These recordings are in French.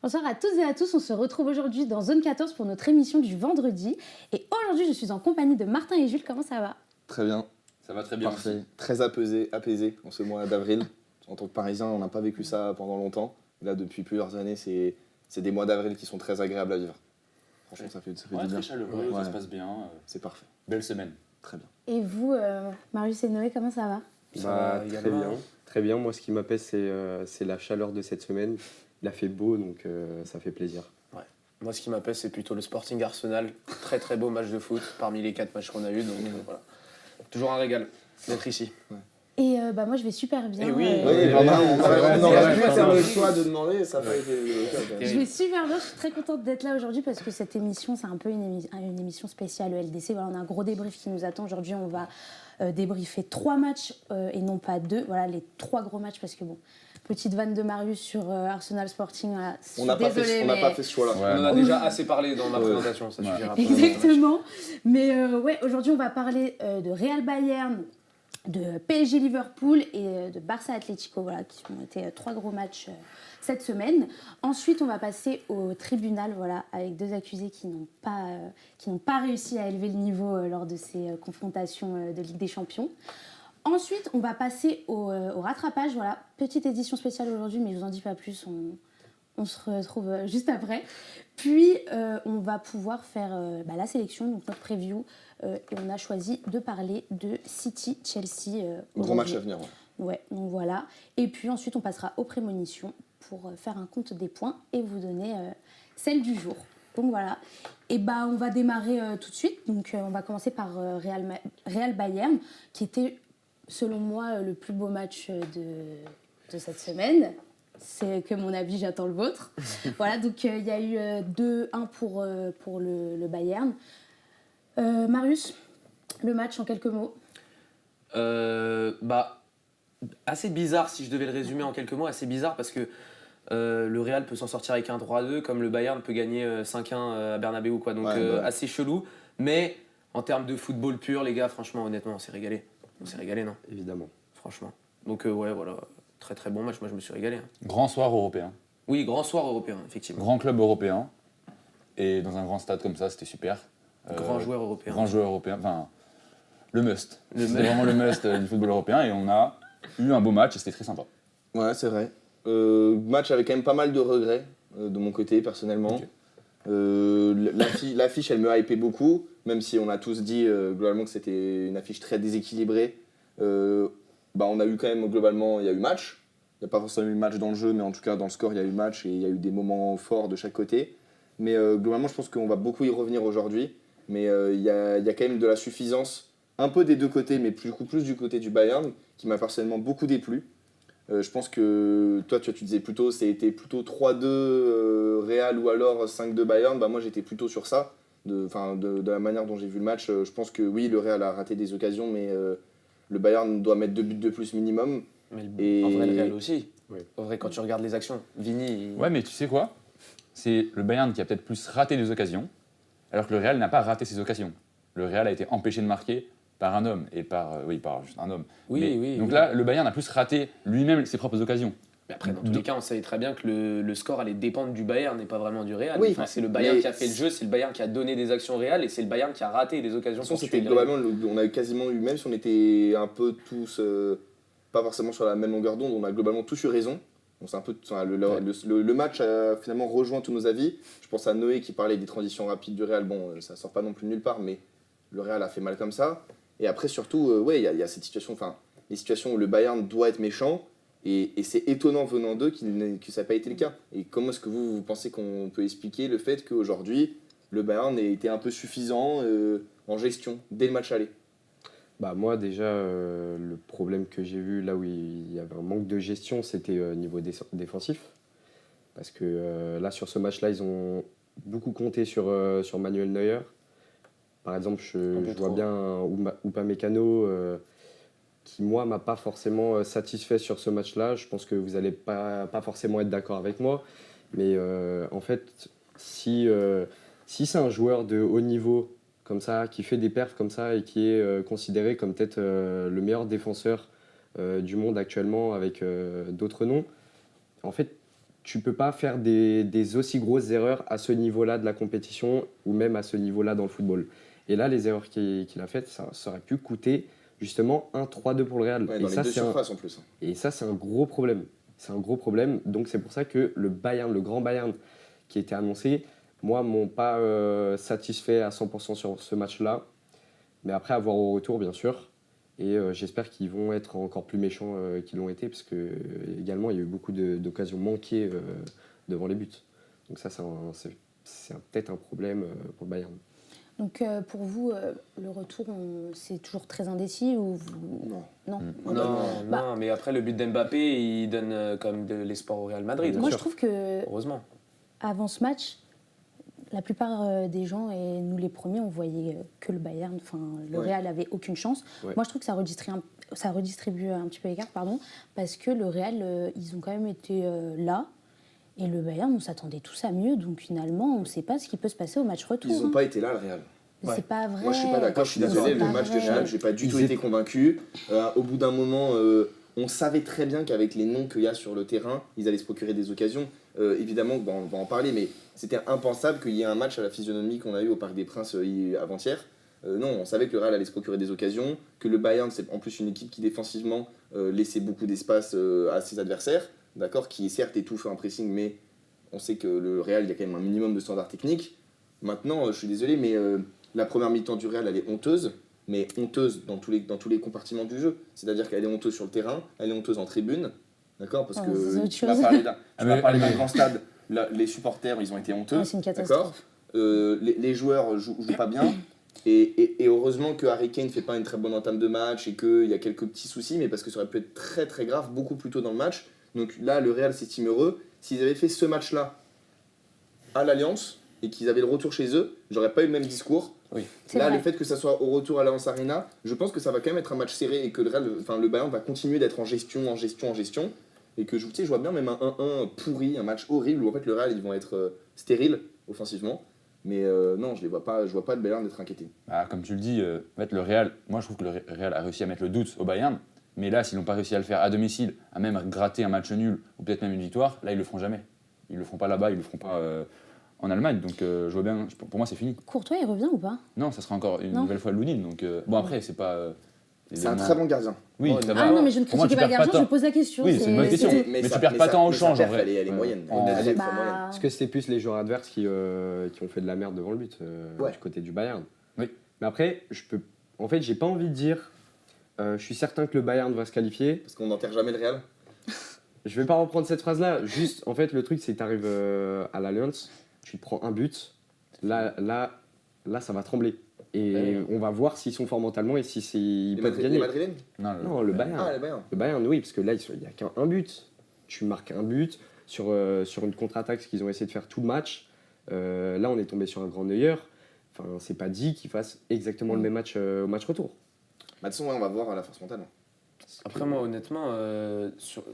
Bonsoir à toutes et à tous, on se retrouve aujourd'hui dans Zone 14 pour notre émission du vendredi. Et aujourd'hui, je suis en compagnie de Martin et Jules, comment ça va? Très bien. Ça va très bien Parfait. aussi. Très apaisé en ce mois d'avril. En tant que Parisien, on n'a pas vécu ça pendant longtemps. Là, depuis plusieurs années, c'est des mois d'avril qui sont très agréables à vivre. Franchement, ça fait du bien. Très chaleureux, Ouais. ça se passe bien. C'est parfait. Belle semaine. Très bien. Et vous, Marius et Noé, comment ça va? Très bien. Très bien. Moi, ce qui m'apaise, c'est la chaleur de cette semaine. Il a fait beau, donc ça fait plaisir. Ouais. Moi, ce qui m'appelle, c'est plutôt le Sporting Arsenal. Très très beau match de foot parmi les 4 matchs qu'on a eu. Donc voilà. Toujours un régal d'être ici. Et moi, je vais super bien. Et oui, on aurait pu ouais. faire le choix de demander, ça n'a pas été le cas. Je vais super bien, je suis très contente d'être là aujourd'hui parce que cette émission, c'est un peu une émission spéciale LDC. Voilà, on a un gros débrief qui nous attend. Aujourd'hui, on va débriefer 3 matchs et non pas 2. Voilà, les 3 gros matchs parce que bon, petite vanne de Marius sur Arsenal Sporting. Voilà, On n'a pas fait ce choix-là. Ouais. On en a déjà assez parlé dans ma présentation, ça Ouais. suffira. Exactement. Mais ouais, aujourd'hui, on va parler de Real Bayern, de PSG Liverpool et de Barça Atlético, voilà, qui ont été 3 gros matchs cette semaine. Ensuite, on va passer au tribunal, voilà, avec 2 accusés qui n'ont pas réussi à élever le niveau lors de ces confrontations de Ligue des Champions. Ensuite, on va passer au rattrapage, voilà, petite édition spéciale aujourd'hui, mais je vous en dis pas plus, on se retrouve juste après. Puis, on va pouvoir faire la sélection, donc notre preview. Et on a choisi de parler de City-Chelsea. Gros match à venir. Ouais, donc voilà. Et puis ensuite, on passera aux prémonitions pour faire un compte des points et vous donner celle du jour. Donc voilà. Et on va démarrer tout de suite. Donc on va commencer par Real Bayern, qui était, selon moi, le plus beau match de cette semaine. C'est que mon avis, j'attends le vôtre. Voilà, donc il y a eu 2-1 pour le Bayern. Marius, le match en quelques mots. Assez bizarre, si je devais le résumer en quelques mots, assez bizarre parce que le Real peut s'en sortir avec un 3-2 comme le Bayern peut gagner 5-1 à Bernabéu, quoi. Donc assez chelou. Mais en termes de football pur, les gars, franchement, honnêtement, on s'est régalé. On s'est régalé, non? Évidemment. Franchement. Donc ouais, voilà, très très bon match, moi je me suis régalé. Grand soir européen. Oui, grand soir européen, effectivement. Grand club européen. Et dans un grand stade comme ça, c'était super. Grand joueur européen. Grand joueur européen. Enfin, le must. Le C'était must. vraiment le must du football européen. Et on a eu un beau match et c'était très sympa. Ouais, c'est vrai. Match avec quand même pas mal de regrets de mon côté, personnellement. Ok. L'affiche, elle me hypait beaucoup, même si on a tous dit globalement que c'était une affiche très déséquilibrée. On a eu quand même, globalement, il y a eu match. Il n'y a pas forcément eu match dans le jeu, mais en tout cas, dans le score, il y a eu match et il y a eu des moments forts de chaque côté. Mais globalement, je pense qu'on va beaucoup y revenir aujourd'hui. Mais il y a quand même de la suffisance, un peu des deux côtés, mais plus du côté du Bayern, qui m'a personnellement beaucoup déplu. Je pense que toi, tu disais plutôt, c'était plutôt 3-2 Real ou alors 5-2 Bayern. Moi, j'étais plutôt sur ça. De la manière dont j'ai vu le match, je pense que oui, le Real a raté des occasions, mais le Bayern doit mettre 2 buts de plus minimum. Mais en vrai, le Real aussi. Oui. En vrai, quand tu regardes les actions, Vini. Ouais, mais tu sais quoi? C'est le Bayern qui a peut-être plus raté des occasions, alors que le Real n'a pas raté ses occasions. Le Real a été empêché de marquer par un homme, et par juste un homme. Donc là, le Bayern a plus raté lui-même ses propres occasions. Mais après, dans tous les cas, on savait très bien que le score allait dépendre du Bayern et pas vraiment du Real. Oui, Enfin, c'est le Bayern qui a fait le jeu, c'est le Bayern qui a donné des actions réelles et c'est le Bayern qui a raté des occasions. De toute façon, pour c'était tuer le Real. globalement, on a quasiment eu, même si on était un peu tous, pas forcément sur la même longueur d'onde, on a globalement tous eu raison. Donc c'est un peu, le match a finalement rejoint tous nos avis. Je pense à Noé qui parlait des transitions rapides du Real. Bon, ça sort pas non plus nulle part, mais le Real a fait mal comme ça. Et après, surtout, il y a cette situation, les situations où le Bayern doit être méchant. Et c'est étonnant venant d'eux que ça n'a pas été le cas. Et comment est-ce que vous pensez qu'on peut expliquer le fait qu'aujourd'hui, le Bayern ait été un peu suffisant en gestion dès le match aller? Moi, déjà, le problème que j'ai vu là où il y avait un manque de gestion, c'était niveau défensif. Parce que là, sur ce match-là, ils ont beaucoup compté sur Manuel Neuer. Par exemple, je vois bien Upamecano qui, moi, m'a pas forcément satisfait sur ce match-là. Je pense que vous n'allez pas forcément être d'accord avec moi. Mais en fait, si c'est un joueur de haut niveau comme ça, qui fait des perfs comme ça et qui est considéré comme peut-être le meilleur défenseur du monde actuellement avec d'autres noms, en fait, tu peux pas faire des aussi grosses erreurs à ce niveau-là de la compétition ou même à ce niveau-là dans le football. Et là, les erreurs qu'il a faites, ça aurait pu coûter justement un 3-2 pour le Real. Ouais, dans les deux surfaces en plus. Et ça, c'est un gros problème. C'est un gros problème. Donc, c'est pour ça que le Bayern, le grand Bayern qui était annoncé, moi, m'ont pas satisfait à 100% sur ce match-là. Mais après, à voir au retour, bien sûr. Et j'espère qu'ils vont être encore plus méchants qu'ils l'ont été, parce que également, il y a eu beaucoup d'occasions manquées devant les buts. Donc ça, c'est peut-être un problème pour le Bayern. Donc pour vous, le retour, c'est toujours très indécis ou Non. Non, mais après le but d'Mbappé, il donne quand même de l'espoir au Real Madrid. Moi, je trouve que heureusement. Avant ce match, la plupart des gens, et nous les premiers, on voyait que le Bayern, enfin le Real avait aucune chance. Ouais. Moi, je trouve que ça redistribue un petit peu les cartes, parce que le Real, ils ont quand même été là. Et le Bayern, on s'attendait tous à mieux, donc finalement, on ne sait pas ce qui peut se passer au match retour. Ils n'ont pas été là, le Real. Mais c'est pas vrai. Moi, je suis pas d'accord. Je suis désolé. Le match de Real, j'ai pas du tout été convaincu. Au bout d'un moment, on savait très bien qu'avec les noms qu'il y a sur le terrain, ils allaient se procurer des occasions. Évidemment, on va en parler, mais c'était impensable qu'il y ait un match à la physionomie qu'on a eu au Parc des Princes avant-hier. Non, on savait que le Real allait se procurer des occasions, que le Bayern, c'est en plus une équipe qui défensivement laissait beaucoup d'espace à ses adversaires, d'accord, qui certes étouffe un pressing, mais on sait que le Real, il y a quand même un minimum de standards techniques. Maintenant, je suis désolé, mais la première mi-temps du Real, elle est honteuse, mais honteuse dans tous les compartiments du jeu. C'est-à-dire qu'elle est honteuse sur le terrain, elle est honteuse en tribune, d'accord, parce que tu m'as parlé d'un grand stade, les supporters, ils ont été honteux, c'est une catastrophe. Les joueurs jouent pas bien. Et heureusement que Harry Kane ne fait pas une très bonne entame de match et qu'il y a quelques petits soucis, mais parce que ça aurait pu être très très grave beaucoup plus tôt dans le match. Donc là, le Real s'estime heureux. S'ils avaient fait ce match-là à l'Alliance et qu'ils avaient le retour chez eux, j'aurais pas eu le même discours. Oui. Là, le fait que ça soit au retour à l'Alliance Arena, je pense que ça va quand même être un match serré et que le Bayern va continuer d'être en gestion. Et que je vois bien même un 1-1 pourri, un match horrible où en fait le Real ils vont être stériles offensivement. Mais non, je vois pas le Bayern d'être inquiété. Comme tu le dis, en fait, le Real, moi je trouve que le Real a réussi à mettre le doute au Bayern, mais là, s'ils n'ont pas réussi à le faire à domicile, à même gratter un match nul ou peut-être même une victoire, là ils le feront jamais. Ils le feront pas là-bas, ils le feront pas en Allemagne. Donc je vois bien, pour moi c'est fini. Courtois, il revient ou pas? Non, ça sera encore une nouvelle fois Lounine. Donc bon après, c'est pas. C'est un très bon gardien. Oui, ça va. Ah non, mais je ne critique pas le gardien, je pose la question. Oui, c'est une bonne question. Mais tu perds pas tant au change en vrai. Elle est moyenne. Parce que c'était plus les joueurs adverses qui ont fait de la merde devant le but du côté du Bayern. Oui. Mais après, en fait, j'ai pas envie de dire je suis certain que le Bayern va se qualifier. Parce qu'on n'enterre jamais le Real. Je vais pas reprendre cette phrase-là. Juste, en fait, le truc, c'est que tu arrives à l'Alliance, tu te prends un but. Là, ça va trembler. Et on va voir s'ils sont forts mentalement et ils peuvent gagner. Les Madrilènes ? Non, le Bayern. Ah, le Bayern. Le Bayern, oui, parce que là, il n'y a qu'un but. Tu marques un but sur une contre-attaque, ce qu'ils ont essayé de faire tout le match. Là, on est tombé sur un grand Neuer. Enfin, c'est pas dit qu'ils fassent exactement le même match au match retour. De toute façon, on va voir à la force mentale. Après, moi, honnêtement,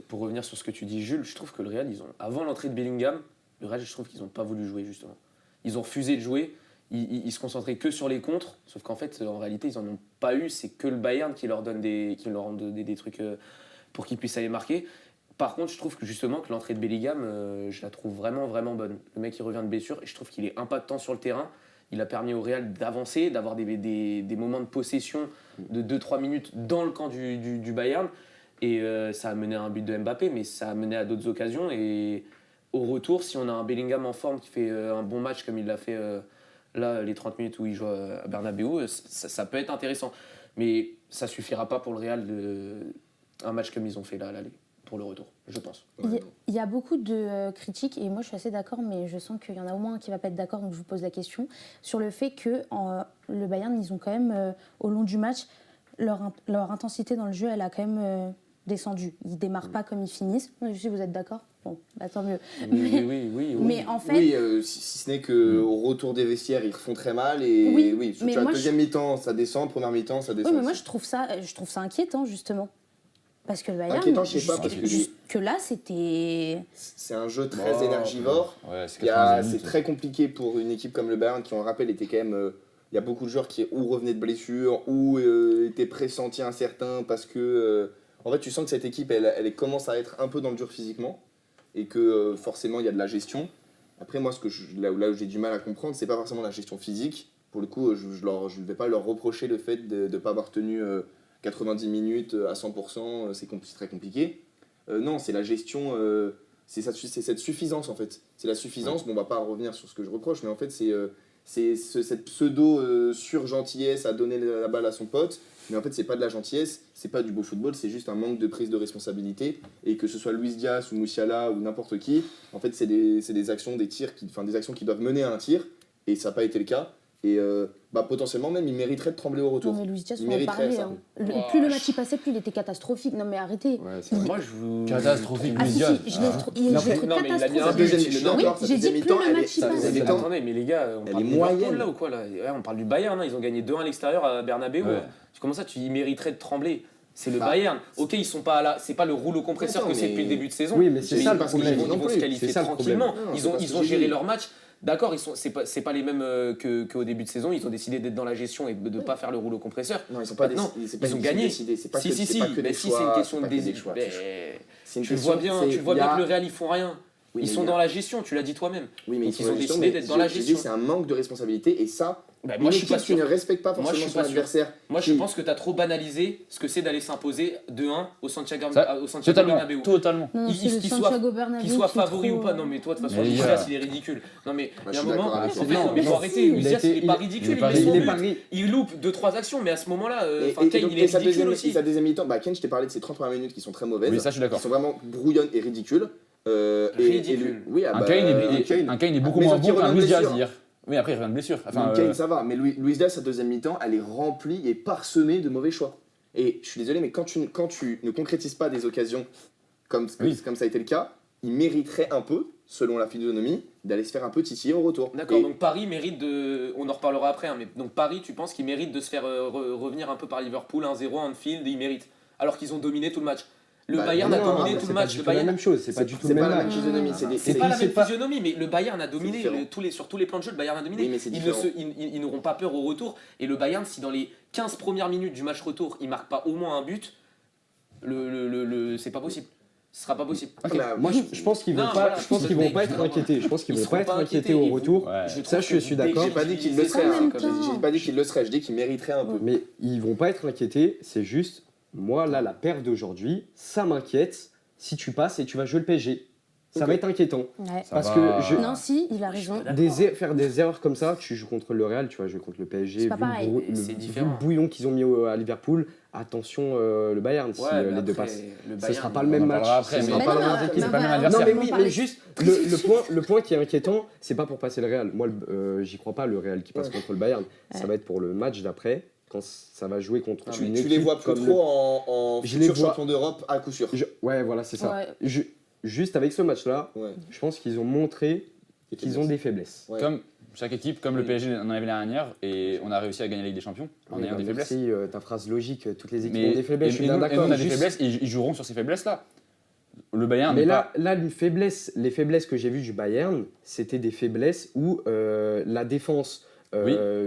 pour revenir sur ce que tu dis, Jules, je trouve que le Real, avant l'entrée de Bellingham, le Real, je trouve qu'ils n'ont pas voulu jouer, justement. Ils ont refusé de jouer. Ils se concentraient que sur les contres, sauf qu'en fait, en réalité, ils n'en ont pas eu. C'est que le Bayern qui leur donne des trucs pour qu'ils puissent aller marquer. Par contre, je trouve que justement que l'entrée de Bellingham, je la trouve vraiment, vraiment bonne. Le mec, il revient de blessure et je trouve qu'il est impactant sur le terrain. Il a permis au Real d'avancer, d'avoir des moments de possession de 2-3 minutes dans le camp du Bayern. Et ça a mené à un but de Mbappé, mais ça a mené à d'autres occasions. Et au retour, si on a un Bellingham en forme qui fait un bon match comme il l'a fait là, les 30 minutes où il joue à Bernabéu, ça peut être intéressant. Mais ça ne suffira pas pour le Real un match comme ils ont fait là à l'aller, pour le retour, je pense. Il y a beaucoup de critiques, et moi je suis assez d'accord, mais je sens qu'il y en a au moins un qui ne va pas être d'accord, donc je vous pose la question, sur le fait que le Bayern, ils ont quand même, au long du match, leur intensité dans le jeu, elle a quand même descendu. Ils ne démarrent pas comme ils finissent. Si vous êtes d'accord, bon, bah, tant mieux. Oui. Mais en fait... Oui, si ce n'est qu'au retour des vestiaires, ils refont très mal. Et mais sur la moi, deuxième mi-temps, ça descend. Première mi-temps, ça descend. Oui, mais moi, je trouve ça inquiétant, justement. Parce que le Bayern, inquiétant, je sais pas, parce que là, c'était... C'est un jeu très énergivore. Ouais, c'est très compliqué pour une équipe comme le Bayern, qui, on le rappelle, était quand même... Il y a beaucoup de joueurs qui ou revenaient de blessures, ou étaient pressentis incertains, parce que... en fait, tu sens que cette équipe, elle commence à être un peu dans le dur physiquement. et que forcément il y a de la gestion. Après, moi, là où j'ai du mal à comprendre, c'est pas forcément la gestion physique. Pour le coup, je ne vais pas leur reprocher le fait de ne pas avoir tenu 90 minutes à 100%, c'est très compliqué. Non, c'est la gestion, c'est cette suffisance en fait. C'est la suffisance, bon, on va pas revenir sur ce que je reproche, mais en fait, c'est cette pseudo sur-gentillesse à donner la balle à son pote. Mais en fait, c'est pas de la gentillesse, c'est pas du beau football, c'est juste un manque de prise de responsabilité. Et que ce soit Luis Diaz ou Musiala ou n'importe qui, en fait, c'est des actions, des actions qui doivent mener à un tir. Et ça n'a pas été le cas. Et potentiellement même, il mériterait de trembler au retour. Non, mais Luis Diaz, Il on en mériterait parlait. ça. Hein. Plus le match y passait, plus il était catastrophique. Non, mais arrêtez. Ouais, c'est vrai. Moi, je vous. Catastrophique, Ah Luis si, Diaz. si, je l'ai trouvé Non, mais il a mis un catastrophique. but. Je suis d'accord, Oui, j'ai dit plus le match y sa passe. deuxième mi-temps, Attendez, mais les gars, on elle parle est de Liverpool moyenne. là ou quoi là? Ouais, on parle du Bayern, hein, ils ont gagné 2-1 à l'extérieur à Bernabeu. Ouais. Comment ça, ils mériteraient de trembler? C'est le Bah, Bayern. Ok, ils sont pas là, c'est pas le rouleau compresseur Attends, que c'est mais- depuis le début de saison. Oui, mais c'est ça le parce qu'ils problème. Ils vont se qualifier C'est ça le problème. tranquillement. Non, Ils c'est ont, pas ce ils que ont j'ai géré dit. leur match. D'accord, c'est pas les mêmes qu'au début de saison. Ils ont décidé d'être dans la gestion et de ne pas faire le rouleau compresseur. Non, ils sont pas Non, c'est pas ils ont une gagné. question décidée, c'est pas Si, que, si, c'est si, pas que mais des si, choix, c'est une question c'est de pas que des désir. choix. C'est une Tu le question- vois bien, c'est- tu le vois il y bien a- que le Real ils font rien. Oui, Ils mais sont il y a- dans la gestion, tu l'as dit toi-même. Oui, mais Donc, sont ils ont dans la gestion, décidé mais d'être dans la je dis, gestion. c'est un manque de responsabilité et ça, Bah, une moi, je suis équipe pas qui sûr. ne respecte pas Moi, je forcément suis son pas sûr. adversaire. Moi, je qui- pense que tu as trop banalisé ce que c'est d'aller s'imposer 2-1 au Santiago Ça, Bernabéu. Totalement. Non, c'est le Qu'il soit- Santiago Bernabéu Qu'il soit qui est favori trop, ou pas, non mais toi de toute façon Mais Luis les Diaz gars. il est ridicule. Non mais Moi, il y je a un suis moment, d'accord avec en toi. fait, Non, non, mais mais faut si, arrêter, il Luis a Diaz été- il est pas il ridicule, est pas il met son ridicule. but, Paris. il loupe 2-3 actions mais à ce moment-là, Et Kane il est ridicule aussi. sa deuxième mi-temps, Ken, je t'ai parlé de ces 30 premières minutes qui sont très mauvaises, Oui, ça, je suis d'accord. qui sont vraiment brouillonnes et ridicules. Ridicule. Oui, Un Kane est beaucoup Mais moins sauf qu'il bon qu'un revient de Luis Diaz blessure. hier. Oui, après, il revient de blessure. Enfin, Kane, ça va, mais Luis Diaz, sa deuxième mi-temps, elle est remplie et parsemée de mauvais choix. Et je suis désolé, mais quand tu ne concrétises pas des occasions comme ça a été le cas, il mériterait un peu, selon la physionomie, d'aller se faire un peu titiller au retour. D'accord, Et- donc Paris mérite de. On en reparlera après, hein, mais donc Paris, tu penses qu'il mérite de se faire revenir un peu par Liverpool, 1-0 à Anfield, et il mérite. Alors qu'ils ont dominé tout le match. Le Bah, Bayern non, a dominé mais tout c'est le pas match. du Le tout la Bayern. même chose, c'est pas du tout le pas même la même match. physionomie, c'est C'est des- pas la c'est même pas- physionomie, mais le Bayern a dominé différent. sur tous les plans de jeu. Le Bayern a dominé. Oui, mais c'est Ils différent. ils n'auront pas peur au retour. Et le Bayern, si dans les 15 premières minutes du match retour, il marque pas au moins un but, c'est pas possible. Ce sera pas possible. Ah, mais, Moi, je pense qu'ils vont Non, pas, voilà, je pense qu'ils vont mec, pas être inquiétés. Je pense qu'ils ils vont seront pas être pas inquiétés inquiétés, au ils vont- retour. Ouais. Ça, je suis d'accord. J'ai pas dit qu'il le C'est serait, en même hein. temps. J'ai pas dit qu'il le serait, je dis qu'il mériterait un peu. Mais ils vont pas être inquiétés. C'est juste, moi, là, la perte d'aujourd'hui, ça m'inquiète. Si tu passes et tu vas jouer le PSG, ça Ok. va être inquiétant. Ouais. Ça Parce va. que je- Non, si, il a raison. Faire des erreurs comme ça, tu joues contre le Real, tu vas jouer contre le PSG, C'est pas pareil. C'est vu différent. le bouillon qu'ils ont mis à Liverpool, attention le Bayern, si Ouais, mais les deux après, passent. le Ce Bayern, sera pas le on même en match. parlera après, Ce mais- sera Mais pas non, la même non, équipe. c'est pas le même non, adversaire. Non mais on oui, parlait- mais juste le point qui est inquiétant, c'est pas pour passer le Real. Moi, j'y crois pas le Real qui passe contre le Bayern. Ça va être pour le match d'après, quand ça va jouer contre Tu une les équipe vois plus comme trop en Je les futur vois- champion d'Europe à coup sûr. Ouais, voilà, c'est ça. Ouais. Juste avec ce match-là, Ouais. je pense qu'ils ont montré qu'ils ont des faiblesses. Ouais. Comme chaque équipe, comme le Oui. PSG en avait l'année dernière, et on a réussi à gagner la Ligue des Champions en Oui, ayant des faiblesses. merci, ta phrase logique, toutes les équipes Mais ont des faiblesses, je suis et bien nous, d'accord. on a des juste- faiblesses et ils joueront sur ces faiblesses-là. Le Bayern Mais n'est là, pas. les faiblesses que j'ai vues du Bayern, c'était des faiblesses où la défense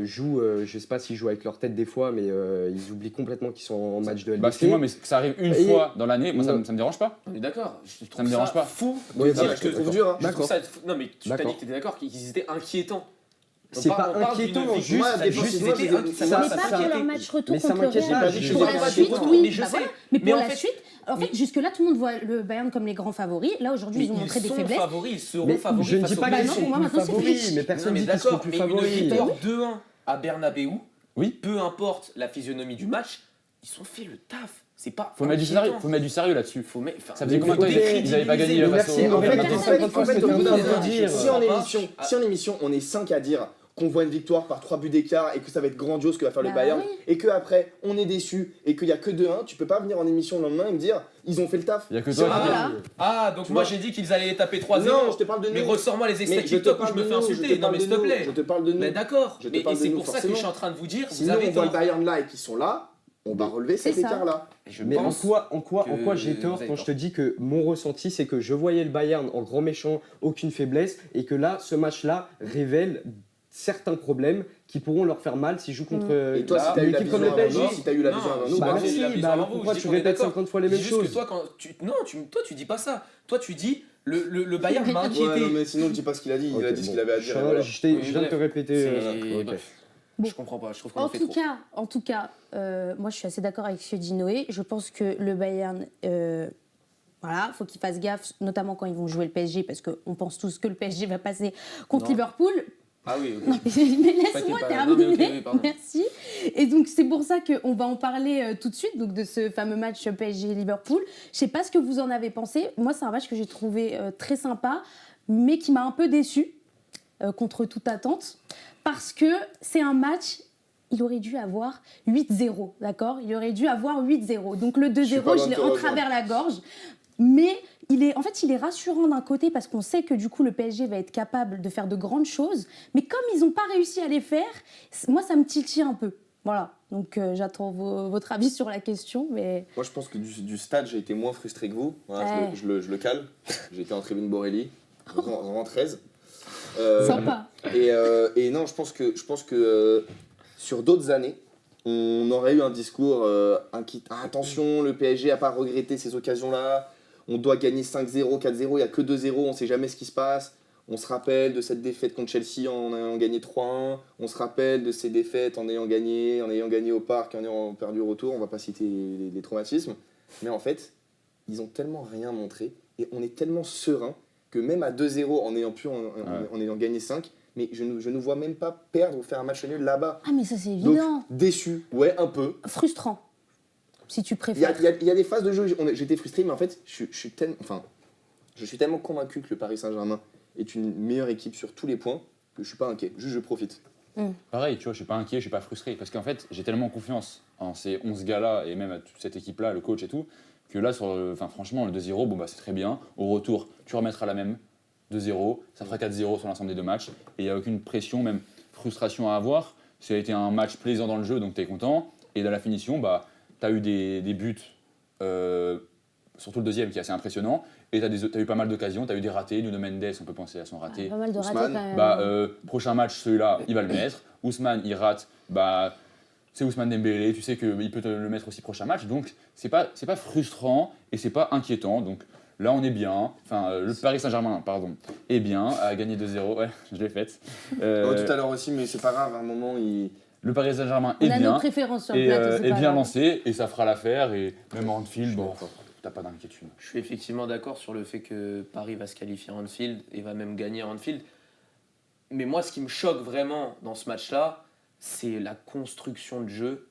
joue, je sais pas s'ils jouent avec leur tête des fois, mais ils oublient complètement qu'ils sont en match de LDC. Bah, excuse-moi, mais que ça arrive une Et- fois dans l'année, moi ça, Non. ça me dérange pas. On est d'accord. Je Ça trouve me dérange pas. fou. Ouais, de Dire, dire je te que- trouve dur. Hein. je trouve D'accord. ça- Non, mais tu t'as dit D'accord. que t'étais d'accord qu'ils étaient inquiétants. C'est pas On parle inquiétant, d'une juste, victoire, Moi, juste, défensivement, c'était j'ai- un- ça Mais va, pas ça pour m'inquiète. leur match retour Mais ça contre le m'inquiète Real. pas, j'ai Pour pas la dit suite, défensivement. oui. Mais je bah sais. voilà. Mais Mais pour en la fait- suite, en fait, jusque-là, tout le monde voit le Bayern comme les grands favoris. Là, aujourd'hui, ils ont montré des sont faiblesses. favoris, ils seront Mais favoris. je ne face dis au pas Bah qu'ils non, PSG. pour moi, sont plus maintenant, c'est favoris, fini. mais personne Non, mais dit qu'ils sont d'accord, plus mais une favoris. victoire 2-1 à Bernabeu, Oui. peu importe la physionomie du match, ils ont fait le taf. C'est pas. Faut mettre du inquiétant. sérieux, faut mettre du sérieux là-dessus. Faut mettre- enfin, Ça faisait Mais combien de temps faut ils avaient pas gagné Mais face merci, au en fait, Real en Madrid fait, En fait, ce que au t'es bout en d'un train de moment, dire. si en émission on est 5 à dire qu'on voit une victoire par 3 buts d'écart et que ça va être grandiose ce que va faire le Bah Bayern oui. et qu'après on est déçu et qu'il y a que 2-1, tu peux pas venir en émission le lendemain et me dire ils ont fait le taf. Il y a que C'est toi vrai. qui Voilà. Ah, donc Tu moi vois. j'ai dit qu'ils allaient taper 3-0. Non, je te parle de nous. Mais ressors-moi les Mais extraits je te TikTok où parle je me de fais nous, insulter. je te Non, parle mais de s'il te nous, plaît. je te parle de nous. Mais d'accord. Je te Mais parle de c'est nous, pour ça que je forcément. suis en train de vous dire, vous Sinon avez on voit le tort. Bayern là et qu'ils sont là, on va relever cet C'est ça. écart là. Je Mais en pense quoi que j'ai tort vous avez quand je tort. te dis que mon ressenti, c'est que je voyais le Bayern en grand méchant, aucune faiblesse, et que là, ce match-là révèle certains problèmes qui pourront leur faire mal s'ils jouent contre Et toi, là, si t'as eu une la équipe vision comme le avant PSG. nous, si t'as eu la Non, vision avant je nous, sais Bah pas, bravo. j'ai eu la merci, vision bah avant alors vous, pourquoi je dis tu qu'on est répètes d'accord. 50 fois les Je mêmes dis juste que choses toi, toi tu dis pas ça. Toi tu dis Le Bayern m'a inquiété. Ouais, non, mais sinon, dis pas ce qu'il a dit. Il a dit ce qu'il avait à dire. Voilà. Je viens de te répéter. Bref. Bon. Je comprends pas, je trouve qu'on en fait trop. En tout cas, moi je suis assez d'accord avec ce que dit Noé. Je pense que le Bayern, voilà, faut qu'ils fassent gaffe, notamment quand ils vont jouer le PSG, parce qu'on pense tous que le PSG va passer contre Liverpool. Ah oui, ok. Non, mais laisse-moi terminer. Okay, merci. Et donc c'est pour ça qu'on va en parler tout de suite, donc de ce fameux match PSG-Liverpool. Je sais pas ce que vous en avez pensé. Moi, c'est un match que j'ai trouvé très sympa, mais qui m'a un peu déçue, contre toute attente, parce que c'est un match. Il aurait dû avoir 8-0, d'accord ? Il aurait dû avoir 8-0. Donc le 2-0, je l'ai en travers la gorge. Mais il est rassurant d'un côté parce qu'on sait que du coup le PSG va être capable de faire de grandes choses. Mais comme ils n'ont pas réussi à les faire, moi ça me titille un peu. Voilà. Donc j'attends votre avis sur la question. Mais... Moi je pense que du stade j'ai été moins frustré que vous. Voilà, je le cale. J'étais en tribune Borelli, rang 13. Sympa. Et non, je pense que sur d'autres années, on aurait eu un discours attention, le PSG n'a pas regretté ces occasions-là, on doit gagner 5-0, 4-0, il n'y a que 2-0, on ne sait jamais ce qui se passe. On se rappelle de cette défaite contre Chelsea en ayant gagné 3-1, on se rappelle de ces défaites en ayant gagné au parc, en ayant perdu au retour, on ne va pas citer les traumatismes. Mais en fait, ils ont tellement rien montré et on est tellement serein que même à 2-0 en ayant gagné 5, mais je ne vois même pas perdre ou faire un match nul là-bas. Ah mais ça c'est évident. Donc, déçu, ouais, un peu. Frustrant, si tu préfères. Il y a des phases de jeu, j'étais frustré, mais en fait, je suis tellement convaincu que le Paris Saint-Germain est une meilleure équipe sur tous les points que je suis pas inquiet, juste je profite. Pareil, tu vois, je suis pas inquiet, je suis pas frustré, parce qu'en fait, j'ai tellement confiance en ces 11 gars-là, et même à toute cette équipe-là, le coach et tout, que là, franchement, le 2-0, bon, bah, c'est très bien. Au retour, tu remettras la même 2-0, ça fera 4-0 sur l'ensemble des deux matchs, et il n'y a aucune pression, même frustration à avoir. Ça a été un match plaisant dans le jeu, donc tu es content. Et dans la finition, bah, tu as eu des buts, surtout le deuxième qui est assez impressionnant, et tu as eu pas mal d'occasions, tu as eu des ratés. Nuno Mendes, on peut penser à son raté. Pas mal de ratés Ousmane, quand même. Prochain match, celui-là, il va le mettre. Ousmane, il rate, bah, c'est Ousmane Dembélé, tu sais qu'il peut te le mettre aussi prochain match. Donc, c'est pas frustrant et c'est pas inquiétant. Donc, là, on est bien. Enfin, le Paris Saint-Germain, pardon, est bien, a gagné 2-0. Ouais, je l'ai faite. Tout à l'heure aussi, mais c'est pas grave, à un moment, Le Paris Saint-Germain On est a bien. nos préférences sur le plateau, c'est est pas bien grave. lancé et ça fera l'affaire. Et même en Anfield, bon, t'as pas d'inquiétude. Je suis effectivement d'accord sur le fait que Paris va se qualifier en Anfield et va même gagner en Anfield. Mais moi, ce qui me choque vraiment dans ce match-là, c'est la construction de jeu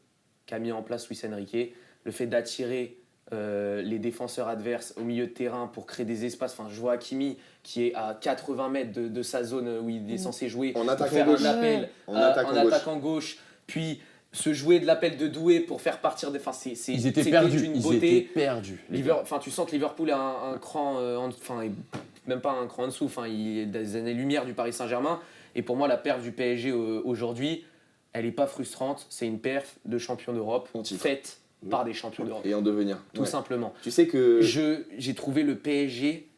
qu'a mis en place Luis Enrique. Le fait d'attirer les défenseurs adverses au milieu de terrain pour créer des espaces. Enfin, je vois Hakimi qui est à 80 mètres de sa zone où il est censé jouer En pour attaquant faire gauche. un appel En en attaquant attaquant gauche. Puis se jouer de l'appel de Doué pour faire partir des... Enfin, Ils étaient c'était perdus. d'une Ils beauté. étaient perdus. Enfin, tu sens que Liverpool a un cran, même pas un cran en dessous, enfin, il est des années-lumière du Paris Saint-Germain. Et pour moi, la perf du PSG aujourd'hui, elle n'est pas frustrante. C'est une perf de champion d'Europe faite par des champions d'Europe. Et en devenir. Tout simplement. Tu sais que... J'ai trouvé le PSG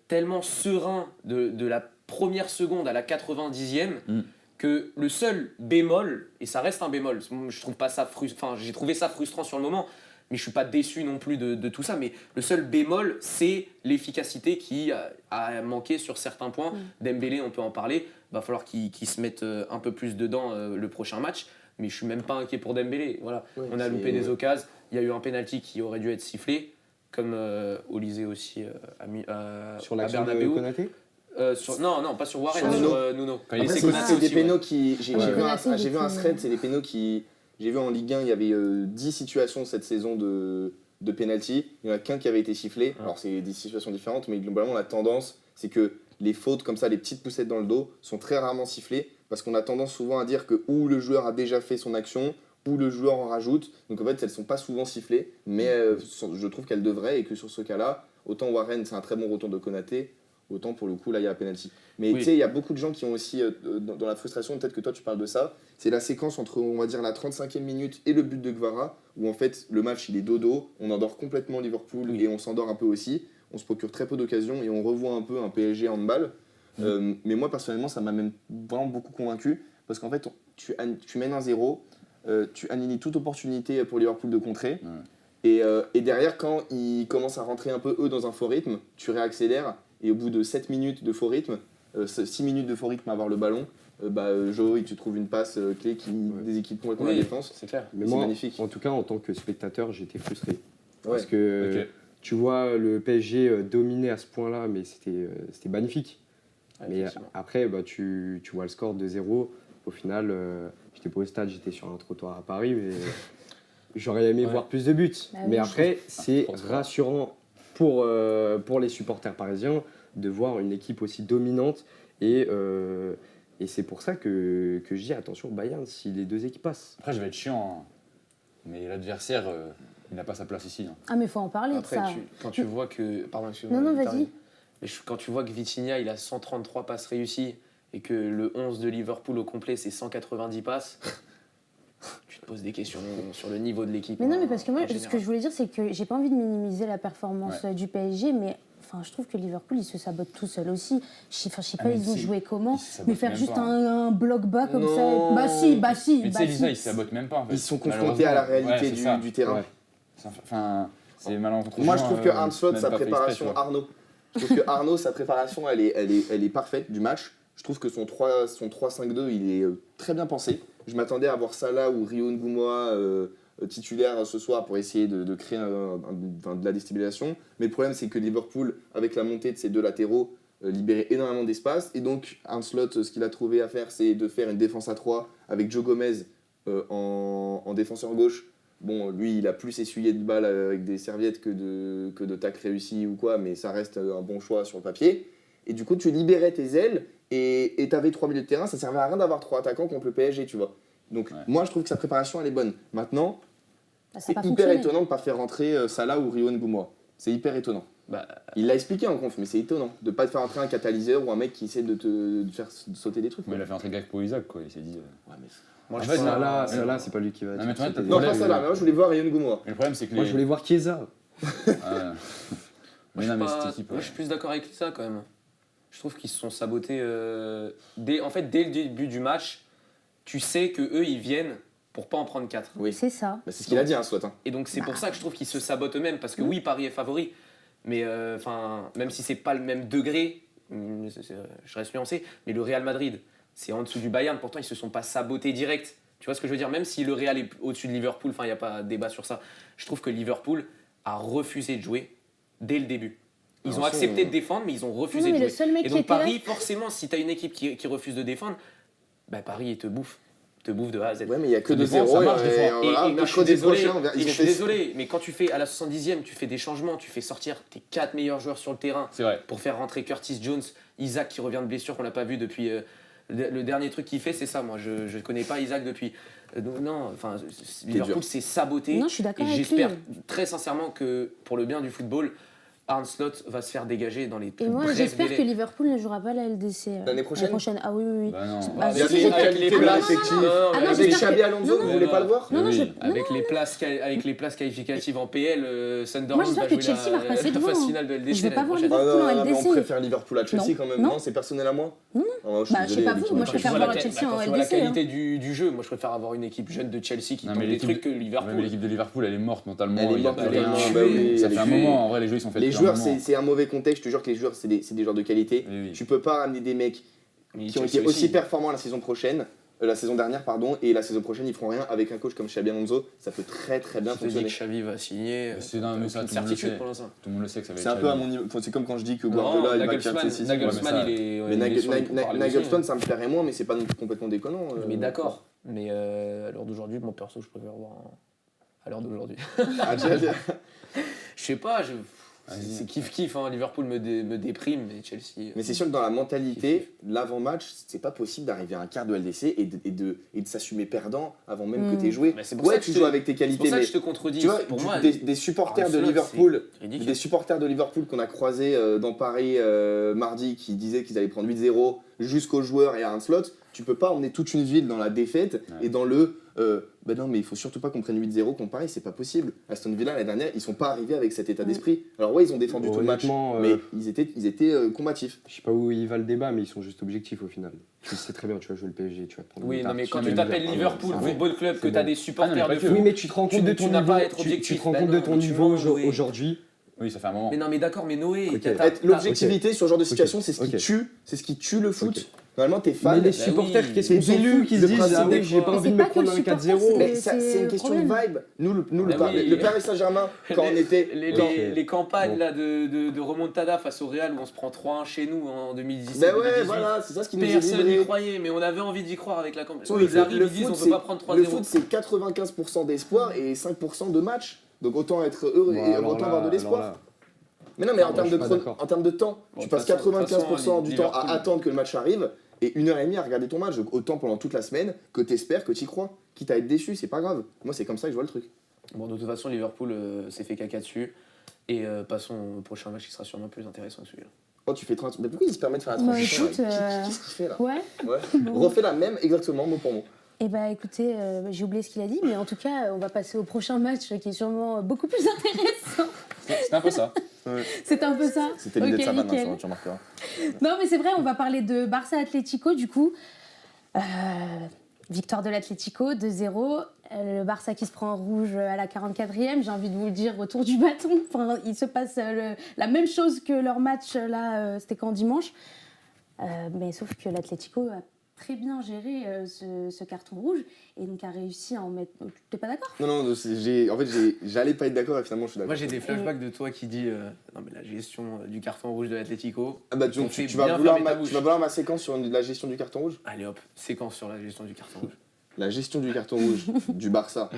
tellement serein de la première seconde à la 90e que le seul bémol, et ça reste un bémol, je trouve pas ça j'ai trouvé ça frustrant sur le moment, mais je suis pas déçu non plus de tout ça, mais le seul bémol, c'est l'efficacité qui a manqué sur certains points. Dembélé, on peut en parler, va falloir qu'il se mette un peu plus dedans le prochain match, mais je suis même pas inquiet pour Dembélé. Voilà. On a loupé des occasions, il y a eu un penalty qui aurait dû être sifflé, comme Olysée aussi Sur à l'action de Bernabéu. Konaté non, pas sur Warren, Sur sur Nuno. Quand il Après, essaie c'est Konaté des pénaux qui... J'ai Ouais. vu un thread, c'est des pénaux qui... J'ai vu en Ligue 1, il y avait 10 situations cette saison de penalty. Il n'y en a qu'un qui avait été sifflé. Alors, c'est des situations différentes, mais globalement, la tendance, c'est que les fautes comme ça, les petites poussettes dans le dos, sont très rarement sifflées parce qu'on a tendance souvent à dire que ou le joueur a déjà fait son action, ou le joueur en rajoute. Donc en fait, elles ne sont pas souvent sifflées, mais je trouve qu'elles devraient et que sur ce cas-là, autant Warren, c'est un très bon retour de Konaté, autant pour le coup, là, il y a penalty. Mais tu sais, il y a beaucoup de gens qui ont aussi, dans la frustration, peut-être que toi tu parles de ça, c'est la séquence entre, on va dire, la 35e minute et le but de Kvara, où en fait, le match, il est dodo, on endort complètement Liverpool et on s'endort un peu aussi, on se procure très peu d'occasions et on revoit un peu un PSG handball. Mais moi, personnellement, ça m'a même vraiment beaucoup convaincu, parce qu'en fait, tu mènes 1-0, tu annihiles toute opportunité pour Liverpool de contrer, Et derrière, quand ils commencent à rentrer un peu eux dans un faux rythme, tu réaccélères et au bout de 7 minutes de faux rythme, 6 minutes de faux rythme à avoir le ballon, Joe, tu trouves une passe clé qui déséquilibre complètement la défense. C'est clair. Mais c'est moi, magnifique. en tout cas, en tant que spectateur, j'étais frustré. Ouais. Parce que tu vois le PSG dominer à ce point-là, mais c'était magnifique. Ouais, Mais après, tu vois le score de 2-0. Au final, j'étais pas au stade, j'étais sur un trottoir à Paris, mais j'aurais aimé voir plus de buts. Bah mais oui. après, c'est rassurant pour les supporters parisiens de voir une équipe aussi dominante. Et c'est pour ça que je dis attention Bayern si les deux équipes passent. Après, je vais être chiant, hein. Mais l'adversaire, il n'a pas sa place ici. Hein. Ah, mais faut en parler Après, de ça. quand tu vois que. Pardon, excuse-moi. Non, vas-y. t'arrives. Mais quand tu vois que Vitinha, il a 133 passes réussies et que le 11 de Liverpool au complet, c'est 190 passes, tu te poses des questions sur le niveau de l'équipe. Mais non, mais parce que moi, en ce général. que je voulais dire, c'est que j'ai pas envie de minimiser la performance du PSG, mais enfin, je trouve que Liverpool, il se sabote tout seul aussi. Je sais pas, mais ils ont c'est- joué comment, ils se sabotent mais faire même juste pas, hein. un bloc bas comme Non. ça. Bah si. Mais tu sais, Lisa, il se sabote même pas en fait. Ils sont confrontés à la réalité du terrain. Ouais. Enfin, c'est malencontreux. Moi, je trouve que Arnslot, sa préparation, Arnaud, je trouve que Arnaud, sa préparation, elle est parfaite du match. Je trouve que son 3-5-2, il est très bien pensé. Je m'attendais à voir Salah ou Rio Ngoumoua titulaire ce soir pour essayer de créer de la déstabilisation. Mais le problème, c'est que Liverpool, avec la montée de ces deux latéraux, libérait énormément d'espace. Et donc, Arnslot, ce qu'il a trouvé à faire, c'est de faire une défense à 3 avec Joe Gomez en défenseur gauche. Bon, lui, il a plus essuyé de balles avec des serviettes que de tacles réussis ou quoi, mais ça reste un bon choix sur le papier. Et du coup, tu libérais tes ailes et tu avais 3 milieux de terrain. Ça servait à rien d'avoir 3 attaquants contre le PSG, tu vois. Donc, moi, je trouve que sa préparation, elle est bonne. Maintenant, Ça a c'est pas hyper fonctionné. étonnant de ne pas faire rentrer Salah ou Rio Ngoumoua. C'est hyper étonnant. Bah, Il l'a expliqué en conf, mais c'est étonnant de ne pas te faire entrer un catalyseur ou un mec qui essaie de te faire sauter des trucs. Mais il a fait entrer Gakpo Isaac, quoi. Il s'est dit. Ouais, mais... moi, En je fait, pense- Salah, c'est pas lui qui va. Non, mais toi, t'as- Non, pas Salah, mais moi, je voulais voir Rio Ngoumoua. Mais le problème, c'est que Moi, je voulais voir Chiesa. Mais non, mais cette équipe. Moi, je suis plus d'accord avec ça quand même. Je trouve qu'ils se sont sabotés. Dès le début du match, tu sais que eux ils viennent pour pas en prendre 4. Oui. C'est ça. Bah, c'est ce qu'il a dit, hein, soit. Hein. Et donc c'est pour ça que je trouve qu'ils se sabotent eux-mêmes. Parce que oui, Paris est favori. Mais même si c'est pas le même degré, je reste nuancé. Mais le Real Madrid, c'est en dessous du Bayern. Pourtant, ils se sont pas sabotés direct. Tu vois ce que je veux dire? Même si le Real est au-dessus de Liverpool, il n'y a pas de débat sur ça. Je trouve que Liverpool a refusé de jouer dès le début. Ils ont accepté de défendre, mais ils ont refusé Non, mais de le jouer. seul mec Et qui donc était là- Paris, forcément, si tu as une équipe qui refuse de défendre, bah Paris, il te bouffe de A à Z. Ouais, mais il n'y a que Ça dépend, 2-0. ça marche des fois. Et Voilà, je suis mercredi désolé, prochain, et ils je ont suis fait... désolé, mais quand tu fais à la 70e, tu fais des changements, tu fais sortir tes 4 meilleurs joueurs sur le terrain C'est vrai. pour faire rentrer Curtis Jones, Isaac qui revient de blessure qu'on n'a pas vu depuis. Le dernier truc qu'il fait, c'est ça. Moi, je ne connais pas Isaac depuis. Donc, non, enfin, Liverpool s'est saboté. Non, je suis d'accord Et avec j'espère lui. très sincèrement que pour le bien du football, Arnslot va se faire dégager dans les plus Et moi, brefs j'espère délais. que Liverpool ne jouera pas la LDC L'année prochaine Ah oui. Bah non. Bah, Il y a si, des j'ai- qualités Ah, non, là, non, effectivement. non, non. Ah non, Avec j'espère Xabi que- Alonso, non, vous non. voulez pas le voir? Non, non, Oui. Avec les places qualificatives en PL, Sunderland Moi, j'espère va que jouer Chelsea va repasser la devant, phase hein. finale de LDC. Je veux pas l'année voir prochaine. Liverpool en mais LDC. on préfère Liverpool à Chelsea Non. quand même. Non. Non, c'est personnel à moi. Non. Oh, Bah, je sais pas vous, moi, je Quand tu préfère vois voir la- Chelsea quand en tu vois la LDC, hein. qualité du jeu, moi je préfère avoir une équipe jeune de Chelsea qui Non, tente mais des l'équipe trucs que Ouais, mais Liverpool. l'équipe de Liverpool, elle est morte mentalement. Elle est il y a morte pas mentalement, rien. bah oui, Ça elle fait est un tuée. moment, en vrai, les jeux ils sont faits Les depuis un joueurs, moment. c'est un mauvais contexte. Je te jure que les joueurs, c'est des joueurs de qualité. Oui. Tu peux pas amener des mecs Mais qui ont Chelsea été aussi performants la saison dernière, pardon, et la saison prochaine, ils feront rien avec un coach comme Xabi Alonso. Ça peut très très bien Je te dis fonctionner. que Xavi va signer. Mais c'est dans- mais ça, aucune tout le monde le certitude sait. pour l'instant. Tout le monde le sait que ça va être C'est un peu à Xavi. mon niveau. Enfin, c'est comme quand je dis que Non, Guardiola, il va Nagelsmann, quitter City. Nagelsmann, Ouais, mais il est. Mais il est sur le pouvoir aller Nagelsmann, aussi, ça me plairait moins, mais c'est pas non plus complètement déconnant. hein. Mais d'accord. Mais à l'heure d'aujourd'hui, mon perso, je préfère voir à l'heure d'aujourd'hui. Ah, Je sais pas, c'est kiff-kiff. Hein. Liverpool me déprime, mais Chelsea. Mais c'est sûr que dans la mentalité, l'avant-match, c'est pas possible d'arriver à un quart de LDC et de s'assumer perdant avant même que tu aies joué. Mais c'est pour ça Ouais, que tu je joues te- avec tes C'est pour qualités, ça que mais je te contredis. tu vois, pour moi, des supporters de Arsenal, Liverpool, c'est ridicule. des supporters de Liverpool qu'on a croisés dans Paris mardi qui disaient qu'ils allaient prendre 8-0, jusqu'aux joueurs et à un slot, tu peux pas emmener toute une ville dans la défaite et dans le bah non, mais il faut surtout pas qu'on prenne 8-0 comparé, c'est pas possible. Aston Villa, l'année dernière, ils sont pas arrivés avec cet état d'esprit. Alors, ouais, ils ont défendu tout le match, mais ils étaient combatifs. Je sais pas où il va le débat, mais ils sont juste objectifs au final. Tu sais très bien, tu vas jouer le PSG, tu vas te prendre Oui, une non, mais tarte, quand tu tu vas t'appelles le Liverpool faire. Football Club, que C'est tu as bon. des supporters de pas que. fou. Oui, mais tu te rends compte de ton tu n'as niveau. pas à être Tu objectif. te rends Bah compte non, de ton mais tu niveau mens, Noé. aujourd'hui. Oui, ça fait un moment. Mais non, mais d'accord, mais Noé, Ok. L'objectivité sur ce genre de situation, Ok. c'est ce qui tue le foot. Ok. Normalement, t'es fan. Mais les Bah supporters oui. qui sont Les élus qui se le disent principe ah oui, des j'ai pas Mais envie c'est de pas me que prendre le un supporter, 4-0. Mais c'est c'est une le question de problème. vibe. Nous, Bah oui. le Paris Saint-Germain, quand on était. Les campagnes là, de remontada face au Real où on se prend 3-1 chez nous en 2017. Ben ouais, 2018. voilà, c'est ça ce qui nous est Personne n'y vibré. croyait, mais on avait envie d'y croire avec la campagne. Oui, Ils arrivent, ils disent on peut pas prendre 3-0. Le foot, c'est 95% d'espoir et 5% de match. Donc autant être heureux et autant avoir de l'espoir. Mais non, mais en termes de temps, Bon, tu de passes toute façon, 95% du temps à Liverpool. attendre que le match arrive et 1h30 à regarder ton match. Donc autant pendant toute la semaine que t'espères, que t'y crois. Quitte à être déçu, c'est pas grave. Moi, c'est comme ça que je vois le truc. Bon, de toute façon, Liverpool s'est fait caca dessus. Et passons au prochain match qui sera sûrement plus intéressant que celui-là. Oh, tu fais mais pourquoi il se permet de faire la Bah, transition écoute, là Qu'est-ce qu'il fait là Ouais. Ouais. Refais la même exactement, mot pour mot. Eh bah écoutez, j'ai oublié ce qu'il a dit, mais en tout cas, on va passer au prochain match qui est sûrement beaucoup plus intéressant. C'est un peu ça. C'est un peu ça. C'était l'idée de Ok, sa vanne, nickel. hein, tu remarqueras. Non, mais c'est vrai, on va parler de Barça Atlético du coup. Victoire de l'Atlético, 2-0. Le Barça qui se prend en rouge à la 44e, j'ai envie de vous le dire, retour du bâton. Enfin, il se passe la même chose que leur match, là, c'était quand dimanche. Mais sauf que l'Atlético a très bien géré ce carton rouge et donc a réussi à en mettre... T'es pas d'accord ? Non, j'allais pas être d'accord et finalement je suis d'accord. Moi, j'ai des flashbacks de toi qui dit non, mais la gestion du carton rouge de l'Atlético. Ah bah, on donc, fait tu vas bien vouloir fermer ta bouche. ma séquence sur la gestion du carton rouge. Allez hop, séquence sur la gestion du carton rouge. La gestion du carton rouge du Barça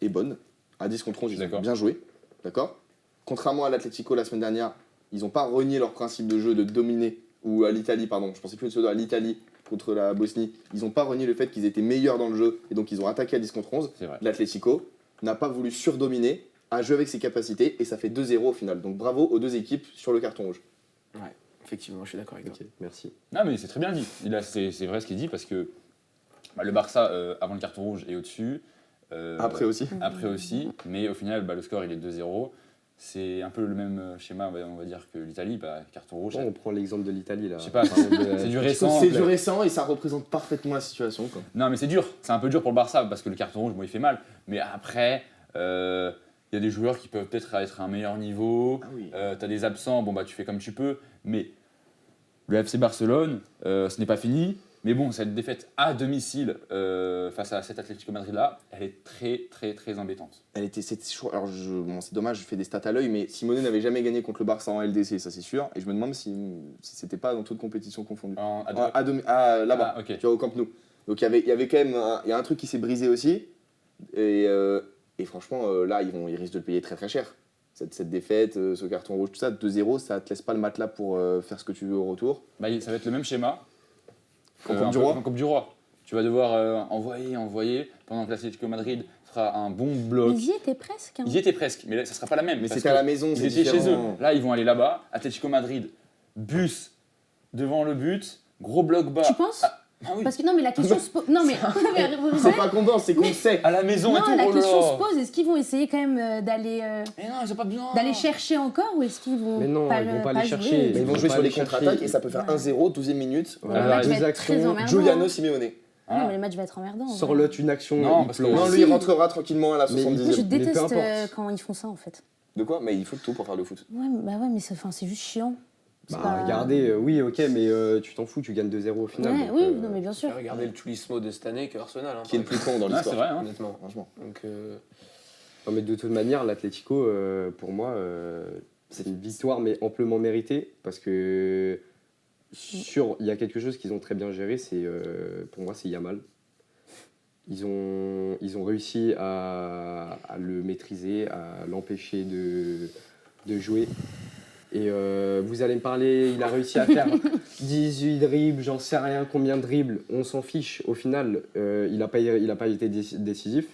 est bonne. À 10 contre 11, ils ont D'accord. bien joué. D'accord. Contrairement à l'Atlético la semaine dernière, ils n'ont pas renié leur principe de jeu de dominer, ou à l'Italie, pardon, je pensais plus à l'Italie contre la Bosnie. Ils n'ont pas renié le fait qu'ils étaient meilleurs dans le jeu et donc ils ont attaqué à 10 contre 11. C'est vrai. L'Atlético n'a pas voulu surdominer, a joué avec ses capacités et ça fait 2-0 au final. Donc bravo aux deux équipes sur le carton rouge. Ouais, effectivement, je suis d'accord avec toi. Ok, merci. Non, mais c'est très bien dit. C'est vrai ce qu'il dit parce que le Barça, avant le carton rouge, est au-dessus. Après aussi. Après aussi. Mais au final, le score, il est 2-0. C'est un peu le même schéma, on va dire, que l'Italie. Carton rouge. Bon, on prend l'exemple de l'Italie là. Je sais pas, c'est du récent. C'est du récent et ça représente parfaitement la situation. Quoi. Non, mais c'est dur. C'est un peu dur pour le Barça parce que le carton rouge, bon, il fait mal. Mais après, il y a des joueurs qui peuvent peut-être être à un meilleur niveau. Ah oui. T'as des absents, bon, tu fais comme tu peux. Mais le FC Barcelone, ce n'est pas fini. Mais bon, cette défaite à domicile face à cet Atlético Madrid-là, elle est très, très, très embêtante. Alors, c'est dommage, je fais des stats à l'œil, mais Simone n'avait jamais gagné contre le Barça en LDC, ça c'est sûr. Et je me demande si c'était pas dans toute compétition confondue. Là-bas, ok. tu vois, au Camp Nou. Donc il y avait quand même un truc qui s'est brisé aussi. Et franchement, là, ils risquent de le payer très très cher. Cette défaite, ce carton rouge, tout ça, 2-0, ça te laisse pas le matelas pour faire ce que tu veux au retour. Ça va être le même schéma. En Coupe du Roi. En Coupe du Roi. Tu vas devoir envoyer, pendant que l'Atlético Madrid fera un bon bloc. Ils y étaient presque. Hein. Ils y étaient presque, mais là, ça sera pas la même. Mais parce c'était à que la maison, Ils c'est étaient chez eux. différent. Là, ils vont aller là-bas. Atlético Madrid, bus devant le but, gros bloc bas. Tu penses oui. Parce que non, mais la question se pose. Non, mais vous C'est savez, pas qu'on pense, c'est qu'on sait. À la maison et non, tout. la oh là question là. se pose, est-ce qu'ils vont essayer quand même d'aller Mais non, ils ont pas besoin. chercher encore ou est-ce qu'ils vont Mais non, ils vont pas les jouer chercher. Mais ils vont jouer pas sur les les contre-attaques et ça peut faire 1-0, 12e minute. Le match va être très emmerdant. Giuliano Simeone. Non, mais le match va être emmerdant. Sors-le une action, Non, il parce que- plonge. Non, lui, il rentrera tranquillement à la Mais- Moi, je 70e. peu déteste importe. quand ils font ça en fait. De quoi? Mais il faut tout pour faire le foot. Ouais, mais c'est juste chiant. C'est Bah, pas- regardez, oui, ok, mais tu t'en fous, tu gagnes 2-0 au final. Ouais, donc, oui, non, mais bien Je sûr. vais regarder le Turismo de cette année que Arsenal. Hein, Qui est le plus con dans Ouais, c'est l'histoire. vrai. Hein. honnêtement. Franchement. Donc, Non, mais de toute manière, l'Atlético, pour moi, c'est une victoire, mais amplement méritée, parce que il y a quelque chose qu'ils ont très bien géré, c'est pour moi, c'est Yamal. Ils ont réussi à le maîtriser, à l'empêcher de jouer. Et vous allez me parler, il a réussi à faire 18 dribbles, j'en sais rien combien de dribbles, on s'en fiche. Au final, il n'a pas été décisif.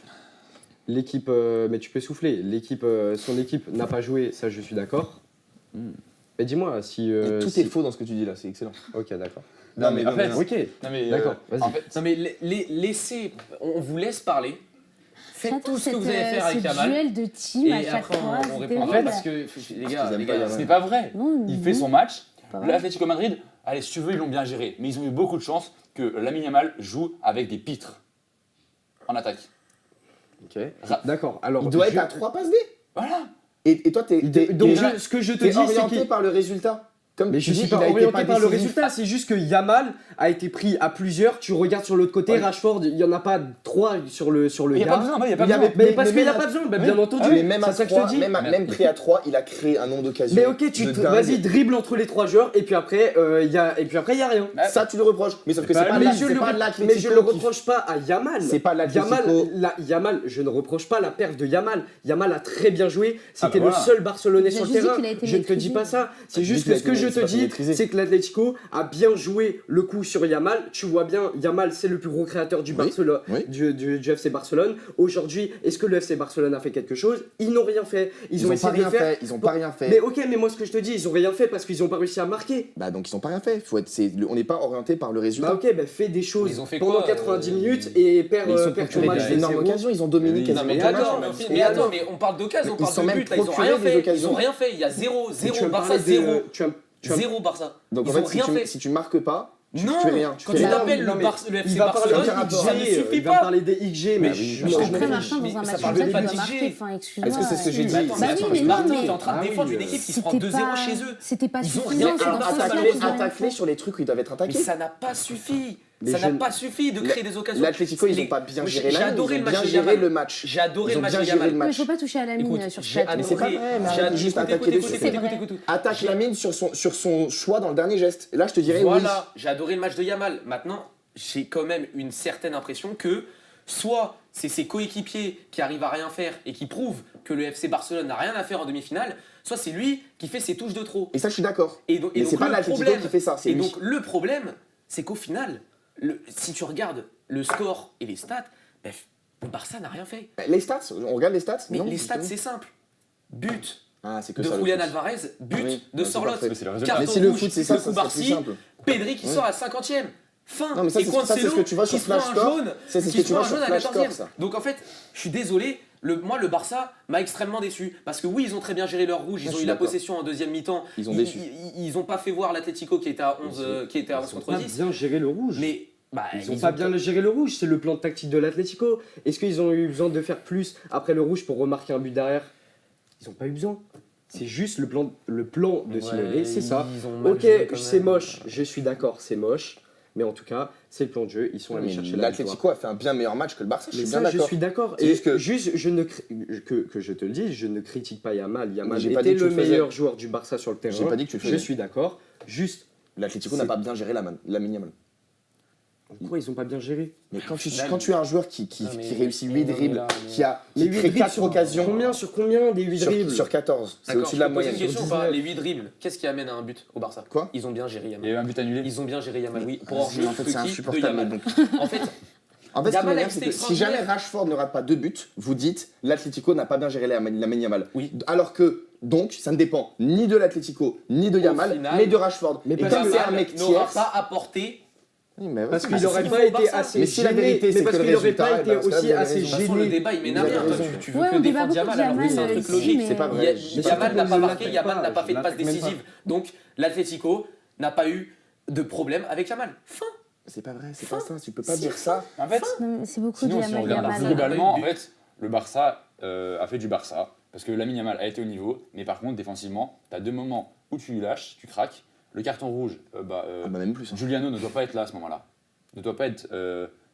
L'équipe, mais tu peux souffler, son équipe n'a pas joué, ça je suis d'accord. Mais dis-moi, si... Et tout est faux dans ce que tu dis là, c'est excellent. Ok, d'accord. Non, mais en fait, Ok, non, mais, d'accord, vas-y. en fait, Non mais laissez, on vous laisse parler. Faites tout ce que vous allez faire avec ce Yamal. duel de team à Et chaque après fois. on c'est répondra terrible. parce que les qu'ils gars, aiment les pas gars, Yamal. ce n'est pas vrai. Non, Il fait son match. Pas vrai. L'Atlético Madrid, allez, si tu veux, ils l'ont bien géré. Mais ils ont eu beaucoup de chance que Lamine Yamal joue avec des pitres en attaque. Ok, d'accord. Alors, Il doit être je- à 3 passes D. Voilà. Et toi, Donc, ce que je te t'es dis, c'est orienté qu'il... par le résultat. Comme Mais tu je dis, suis il a pas été orienté par le décisif. résultat, c'est juste que Yamal a été pris à plusieurs. Tu regardes sur l'autre côté, Ouais. Rashford, il n'y en a pas 3 sur le Il n'y a gars. pas besoin, il n'y a pas Il y besoin. avait- Mais parce Mais qu'il n'y a même pas besoin, bah, Oui. bien entendu. Mais même à c'est ça que je 3, te dis. même pris à 3, il a créé un nombre d'occasions. Mais ok, de dingue. vas-y, dribble entre les 3 joueurs et puis après, il y a rien. Bah, Ça, tu le reproches. Mais sauf que Mais c'est pas Mais là, je c'est le pas re- l'Atlético mais je le qui- reproche pas à Yamal. C'est pas l'Atlético. Yamal, je ne reproche pas la perte de Yamal. Yamal a très bien joué. C'était voilà. le seul Barcelonais Il a sur le juste dit terrain. qu'il a été Je ne te dis maîtrisé. pas ça. C'est Il juste dit qu'il a que ce que été je te pas dis, maîtrisé. c'est que l'Atlético a bien joué le coup sur Yamal. Tu vois bien, Yamal, c'est le plus gros créateur du Oui, Barcelone, oui. du FC Barcelone. Aujourd'hui, est-ce que le FC Barcelone a fait quelque chose? Ils n'ont rien fait. Ils ont pas essayé de rien le faire. fait. Ils ont pas rien fait. Mais ok, mais moi ce que je te dis, ils ont rien fait parce qu'ils n'ont pas réussi à marquer. Bah donc ils ont pas rien fait. On n'est pas orienté par le résultat. Bah ok, bah fais des choses Ils ont fait pendant quoi, 90 minutes et perds Mais ils sont ton procurés match des énormes 0. occasions. Ils ont dominé Oui, quasiment Non mais tout le d'accord, match. mais attends, mais on parle d'occasion, on Ils sont parle de même but, là, ils ont procurés rien des fait. Ils occasions. ont rien fait, il y a zéro Tu vas me Barça, parler de- zéro. tu vas- Zéro Barça. Donc Ils en fait, ont rien fait. si tu marques pas, Non, fais rien, tu quand fais tu rien. t'appelles Non, le mais FC il va parler Barcelone, des ça ne XG, suffit il va pas. parler des XG, Mais mais je je comprends m'en très Après, fous. Martin, mais dans un ça match parle comme même ça, pas il de doit TG. marquer. Enfin, excuse-moi. Est-ce que c'est ce que j'ai dit Mais attends, Bah mais oui, attends, mais non, Martin, mais- t'es en train de Ah défendre oui, une équipe qui se prend c'était 2-0 pas- chez eux. C'était pas Ils ont suffisant. rien C'est dans ce sens-là Attaque-les qu'ils ont rien fait. sur les trucs où ils doivent être Mais attaqués. ça n'a pas suffi. Mais Ça je- n'a pas suffi de créer des occasions. L'Atlético, ils Les- ont pas bien Moi, géré j'ai la adoré ils le ont match bien de géré Yamal. le match. J'ai adoré Ils le ont match bien de géré le Yamal. Mais il match. faut pas toucher à la mine Écoute, sur ce j'ai plateau. Mais c'est pas adoré. vrai, mais J'ai arrêtez juste écoute, d'attaquer écoute, dessus. écoute, écoute, écoute. Attaque Lamine sur son choix dans le dernier geste. Et là, je te dirais Voilà, j'ai adoré le match de Yamal. Maintenant, j'ai quand même une certaine impression que soit c'est ses coéquipiers qui arrivent à rien faire et qui prouvent que le FC Barcelone n'a rien à faire en demi-finale, soit c'est lui qui fait ses touches de trop. Et ça, je suis d'accord. Et donc, Mais c'est pas le l'Atlético problème, qui fait ça, c'est et lui. donc le problème, c'est qu'au final, si tu regardes le score et les stats, bref, le Barça n'a rien fait. Les stats, on regarde les stats. Mais Non, les stats, justement. c'est simple. But Ah, c'est que de ça. le Julian foot. Alvarez, but Oui, de c'est Sorloth, parfait. C'est le résultat. carton Mais si le rouge foot, c'est ça, de ça serait plus Koubarsi, simple. Pedri qui Ouais. sort à 50e. Fin. Non, mais ça, et c'est ce que tu vois sur qui se prend Flash un Score. jaune, Ça, c'est ce qui que se tu prend vois un sur jaune à Flash 14e. Score, ça. Donc en fait, je suis désolé, moi le Barça m'a extrêmement déçu. Parce que oui, ils ont très bien géré leur rouge, Je ils ont suis eu la d'accord. possession en deuxième mi-temps. Ils ont déçu. Ils ont pas fait voir l'Atlético qui était à 11, Ils ont contre pas 10. bien géré le rouge. Mais bah, Ils ont pas bien géré le rouge, c'est le plan tactique de l'Atlético. Est-ce qu'ils ont eu besoin de faire plus après le rouge pour remarquer un but derrière? Ils ont pas eu besoin. C'est juste le plan de Simeone, c'est ça. Ils ont mal Ok, joué quand c'est même. moche, je suis d'accord, c'est moche. Mais en tout cas, c'est le plan de jeu, ils sont allés Mais chercher la victoire. L'Atlético a fait un bien meilleur match que le Barça, je Mais suis ça, bien je d'accord. suis d'accord. C'est Et juste que- je ne que je te le dis, je ne critique pas Yamal. Yamal j'ai pas était dit que le tu le faisais. meilleur joueur du Barça sur le terrain. J'ai pas dit que tu le Je faisais. suis d'accord. Juste, L'Atlético n'a C'est- pas bien géré la Yamal. pourquoi ils ont pas bien géré? Mais quand tu es un joueur qui Non, mais- réussit mais 8 non, mais dribbles, là, mais- qui Les crée 8 dribbles 4 sur occasions combien des 8 dribbles? sur 14, c'est D'accord, au-dessus de la je peux poser moyenne. une question ou Sur pas 19. Les 8 dribbles, qu'est-ce qui amène à un but au Barça Quoi Ils ont bien géré Il y Yamal. a eu un but annulé. Ils ont bien géré Yamal, oui. Pour En hors-jeu, fait, c'est free kick de insupportable. Yamal. donc. En fait, En fait, ce qui Yamal a m'énerve, été c'est que si jamais extraordinaire. Rashford ne rate pas 2 buts, vous dites l'Atlético n'a pas bien géré la Yamal. Oui. Alors que, donc, ça ne dépend ni de l'Atlético, ni de Yamal, final, mais de Rashford. mais Et parce comme que c'est un mec n'aura tierce... pas apporté. Oui, mais Parce ouais, qu'il c'est n'aurait il pas faut été Barça. assez Mais si la gêné. vérité, Mais c'est parce que le qu'il n'aurait résultat, pas eh été ben, dans ce cas, aussi vous avez assez De toute façon, le gêné. débat il Vous m'énerve avez bien. Toi, raison. tu veux Ouais, que on débat défendre beaucoup de Yamal alors que c'est un Yamal truc ici, logique. mais- C'est pas Il y vrai. a- Mais Yamal surtout n'a qu'on pas ne marqué, l'attaque Yamal pas, n'a pas fait de je passe l'attaque même décisive. Donc l'Atlético n'a pas eu de problème avec Yamal. Fin. C'est pas vrai, c'est pas ça, tu peux pas dire ça. En fait, Non, mais c'est beaucoup de sinon, si on Yamal. regarde Yamal. plus globalement, en Yamal. fait, le Barça a fait du Barça. Parce que Lamine Yamal a été au niveau. Mais par contre, défensivement, tu as 2 moments où tu lâches, tu craques. Le carton rouge, Ah bah même plus. hein. Giuliano ne doit pas être là à ce moment-là. Ne doit pas être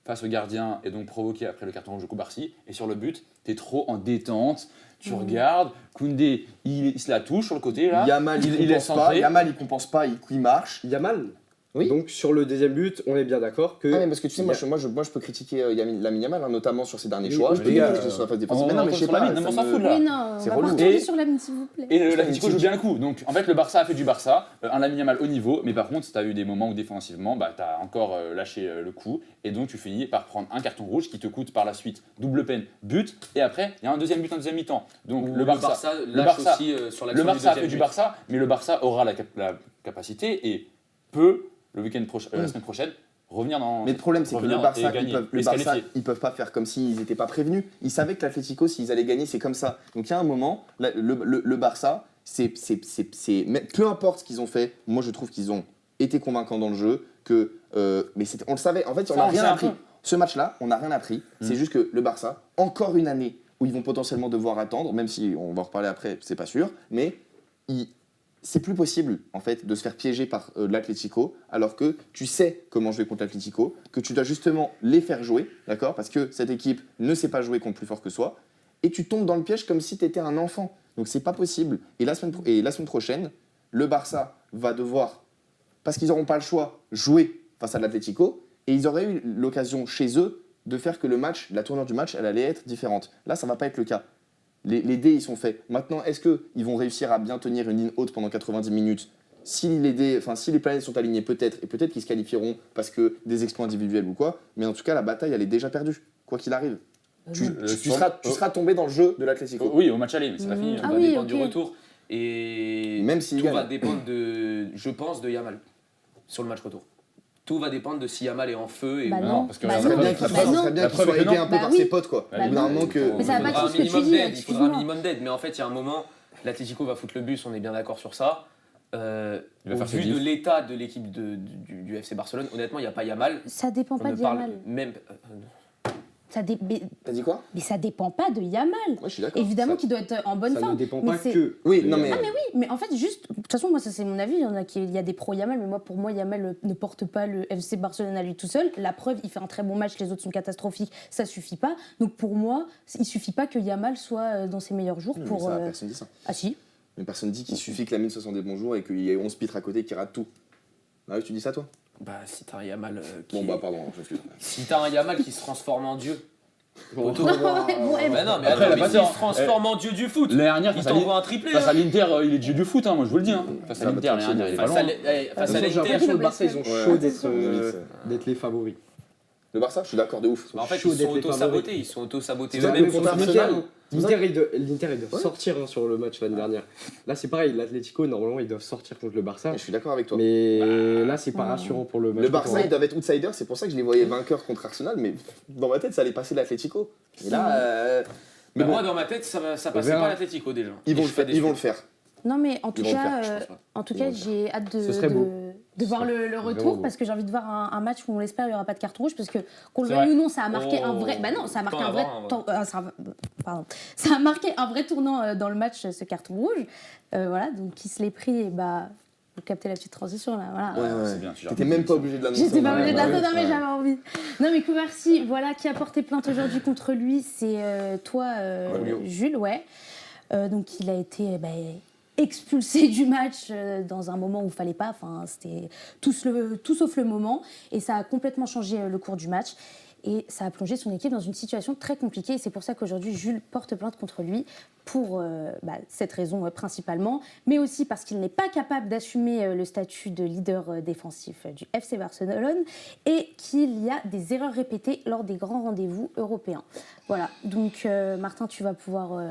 face au gardien et donc provoqué après le carton rouge de Koubarsi. Et sur le but, tu es trop en détente. Tu regardes, Koundé, il se la touche sur le côté là. Yamal, il il est compense pas. centré. Yamal, il compense pas, il marche. Yamal. Oui. Donc sur le deuxième but, on est bien d'accord que. Ah mais parce que tu sais, moi je peux critiquer Lamine Yamal, hein, notamment sur ses derniers Oui, choix. oui, Je peux les gars, critiquer sur la phase défensive. on Mais non, mais retourne je sais sur pas. Lamine, ça on s'en me- fout de là. Oui, non, C'est on va relou. pas retourner Et- sur Lamine, s'il vous plaît. Et l'Atlético joue bien le coup. Donc en fait, le Barça a fait du Barça. Un Lamine Yamal au niveau. Mais par contre, tu as eu des moments où défensivement, bah, tu as encore lâché le coup. Et donc tu finis par prendre un carton rouge qui te coûte par la suite double peine, but. Et après, il y a un deuxième but en deuxième mi-temps. Donc Ou le Barça. lâche Barça- aussi sur Le l'action du Barça a fait deuxième du but. Barça, mais le Barça aura la capacité et peut la semaine prochaine, revenir dans. Mais le problème, c'est que le Barça, qualifier. ils peuvent pas faire comme s'ils n'étaient pas prévenus. Ils savaient que l'Atlético, s'ils allaient gagner, c'est comme ça. Donc il y a un moment, le Barça, peu importe ce qu'ils ont fait, moi je trouve qu'ils ont été convaincants dans le jeu, mais on le savait. En fait, on n'a rien appris. Ce match-là, on n'a rien appris. C'est juste que le Barça, encore une année où ils vont potentiellement devoir attendre, même si on va en reparler après, c'est pas sûr, mais c'est plus possible en fait de se faire piéger par l'Atlético alors que tu sais comment jouer contre l'Atlético, que tu dois justement les faire jouer, d'accord, parce que cette équipe ne sait pas jouer contre plus fort que soi, et tu tombes dans le piège comme si tu étais un enfant. Donc c'est pas possible. Et la semaine prochaine, le Barça va devoir, parce qu'ils n'auront pas le choix, jouer face à l'Atlético, et ils auraient eu l'occasion chez eux de faire que la tournure du match, elle allait être différente. Là, ça va pas être le cas. Les dés, ils sont faits. Maintenant, est-ce qu'ils vont réussir à bien tenir une ligne haute pendant 90 minutes ? Si les planètes sont alignées, peut-être, et peut-être qu'ils se qualifieront parce que des exploits individuels ou quoi, mais en tout cas, la bataille, elle est déjà perdue, quoi qu'il arrive. Tu seras tombé dans le jeu de l'Atlético. Oui, au match aller, mais c'est pas fini. Tout va dépendre du retour. Et même si tout va dépendre, je pense, de Yamal sur le match retour. Tout va dépendre de si Yamal est en feu. Non, parce que ça serait bien qu'il soit aidé un peu par ses potes, quoi. Mais ça va pas tout ce que tu dis. Il faudra un minimum d'aide. Mais en fait, il y a un moment, l'Atlético va foutre le bus, on est bien d'accord sur ça. Au vu de l'état de l'équipe du FC Barcelone, honnêtement, il n'y a pas Yamal. Ça dépend pas de Yamal. T'as dit quoi ? Mais ça dépend pas de Yamal. Ouais, je suis d'accord. Évidemment qu'il doit être en bonne forme. Ça ne dépend pas que. Oui, non mais. Ah mais oui, mais en fait juste, de toute façon moi ça c'est mon avis, il y a des pro Yamal, mais pour moi Yamal ne porte pas le FC Barcelone à lui tout seul. La preuve, il fait un très bon match, les autres sont catastrophiques, ça suffit pas. Donc pour moi, il suffit pas que Yamal soit dans ses meilleurs jours pour. Ça, personne dit ça. Ah si. Mais personne dit qu'il suffit que Lamine soit dans des bons jours et qu'il y ait 11 pitres à côté qui ratent tout. Ah oui, tu dis ça toi ? Bah si t'as un Yamal pardon, je suis. Si t'as un Yamal qui se transforme en dieu. Non, mais non, mais après, il se transforme en dieu du foot. L'année dernière, il t'envoie un triplé. Face à l'Inter, il est dieu du foot, moi je vous le dis. Face à l'Inter, l'année dernière, il est pas loin. Face à l'Inter, le Barça, ils ont chaud d'être les favoris. Le Barça, je suis d'accord de ouf. En fait, ils sont auto-sabotés. Même contre Arsenal. L'Inter, ils doivent sortir sur le match l'année dernière. Là, c'est pareil, l'Atlético, normalement, ils doivent sortir contre le Barça. Je suis d'accord avec toi. Mais là, c'est pas rassurant pour le match. Le Barça, ils doivent être outsiders, c'est pour ça que je les voyais vainqueurs contre Arsenal, mais dans ma tête, ça allait passer l'Atlético. Et là. Mais moi, dans ma tête, ça passait pas l'Atlético déjà. Ils vont le faire. Non, mais en tout cas, j'ai hâte de voir le retour parce que j'ai envie de voir un match où on l'espère il n'y aura pas de carton rouge parce que qu'on le veuille ou non, ça a marqué un vrai. Bah non, ça a marqué un vrai. Ça a marqué un vrai tournant dans le match ce carton rouge. Voilà, donc qui se l'est pris et bah. Vous captez la petite transition là, voilà. Ouais. C'est bien. T'étais même pas obligé de l'annoncer. J'étais pas obligée de l'annoncer, mais j'avais envie. Non mais Koubarsi, voilà, qui a porté plainte aujourd'hui contre lui, c'est toi, Jules, ouais. Donc il a été expulsé du match dans un moment où il fallait pas. Enfin, c'était tout sauf le moment, et ça a complètement changé le cours du match. Et ça a plongé son équipe dans une situation très compliquée. Et c'est pour ça qu'aujourd'hui, Jules porte plainte contre lui pour cette raison principalement, mais aussi parce qu'il n'est pas capable d'assumer le statut de leader défensif du FC Barcelone et qu'il y a des erreurs répétées lors des grands rendez-vous européens. Voilà, donc Martin, tu vas pouvoir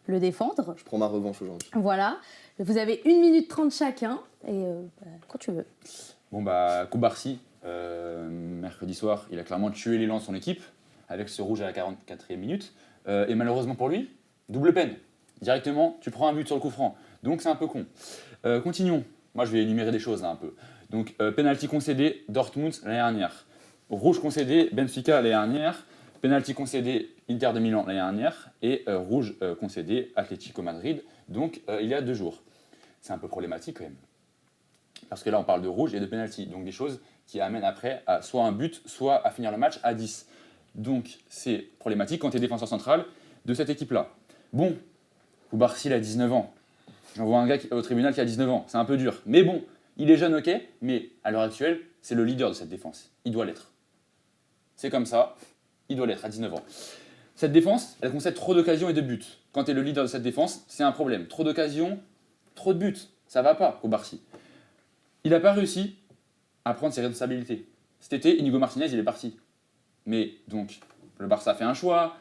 le défendre. Je prends ma revanche aujourd'hui. Voilà, vous avez 1 minute 30 chacun, et quand tu veux. Bon Koubarsi, mercredi soir, il a clairement tué l'élan de son équipe avec ce rouge à la 44e minute. Et malheureusement pour lui, double peine. Directement, tu prends un but sur le coup franc. Donc c'est un peu con. Continuons. Moi, je vais énumérer des choses là un peu. Donc, penalty concédé, Dortmund l'année dernière. Rouge concédé, Benfica l'année dernière. Penalty concédé, Inter de Milan l'année dernière. Et rouge concédé, Atlético Madrid. Donc, il y a 2 jours. C'est un peu problématique quand même. Parce que là, on parle de rouge et de penalty. Donc, des choses qui amènent après à soit un but, soit à finir le match à 10. Donc, c'est problématique quand tu es défenseur central de cette équipe-là. Bon, Koubarsi, il a 19 ans. J'envoie un gars au tribunal qui a 19 ans. C'est un peu dur. Mais bon, il est jeune, ok, mais à l'heure actuelle, c'est le leader de cette défense. Il doit l'être. C'est comme ça, il doit l'être à 19 ans. Cette défense, elle concède trop d'occasions et de buts. Quand tu es le leader de cette défense, c'est un problème. Trop d'occasions, trop de buts. Ça va pas, Koubarsi. Il n'a pas réussi à prendre ses responsabilités. Cet été, Inigo Martinez, il est parti. Mais donc, le Barça a fait un choix.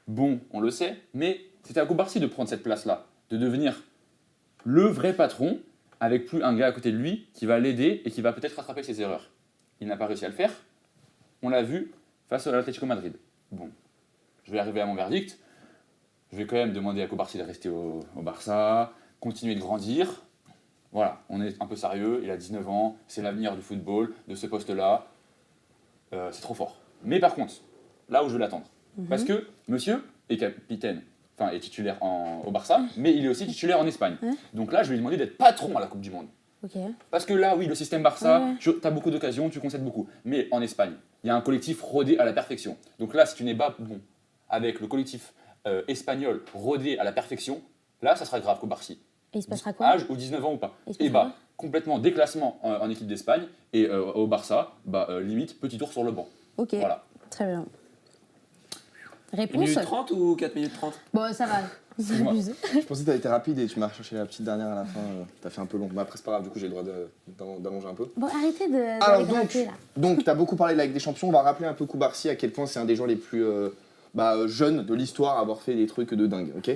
Bon, on le sait, mais c'était à Koubarsi de prendre cette place-là, de devenir le vrai patron, avec plus un gars à côté de lui qui va l'aider et qui va peut-être rattraper ses erreurs. Il n'a pas réussi à le faire. On l'a vu face à l'Atlético Madrid. Bon, je vais arriver à mon verdict. Je vais quand même demander à Cubarsí de rester au Barça, continuer de grandir. Voilà, on est un peu sérieux, il a 19 ans, c'est l'avenir du football, de ce poste-là. C'est trop fort. Mais par contre, là où je veux l'attendre, parce que monsieur est capitaine, enfin est titulaire au Barça, mais il est aussi titulaire en Espagne. Donc là, je vais lui demander d'être patron à la Coupe du Monde. Parce que là, oui, le système Barça, tu as beaucoup d'occasions, tu concèdes beaucoup. Mais en Espagne, il y a un collectif rodé à la perfection. Donc là, si tu n'es pas bon avec le collectif espagnol rodé à la perfection, là, ça sera grave Cubarsí. Et il se passera quoi? Âge ou 19 ans ou pas. Et bah, complètement déclassement en équipe d'Espagne et au Barça, limite petit tour sur le banc. Ok, voilà. Très bien. 1 Réponse? minute 30 ou 4 minutes 30? Bon, ça va. C'est abusé. Je pensais que t'avais été rapide et tu m'as recherché la petite dernière à la fin. T'as fait un peu long. Mais après, c'est pas grave, du coup, j'ai le droit d'allonger un peu. Bon, arrêtez de Alors, gratter, là. donc, t'as beaucoup parlé de la Ligue des Champions. On va rappeler un peu Cubarsí à quel point c'est un des joueurs les plus jeunes de l'histoire à avoir fait des trucs de dingue. Ok,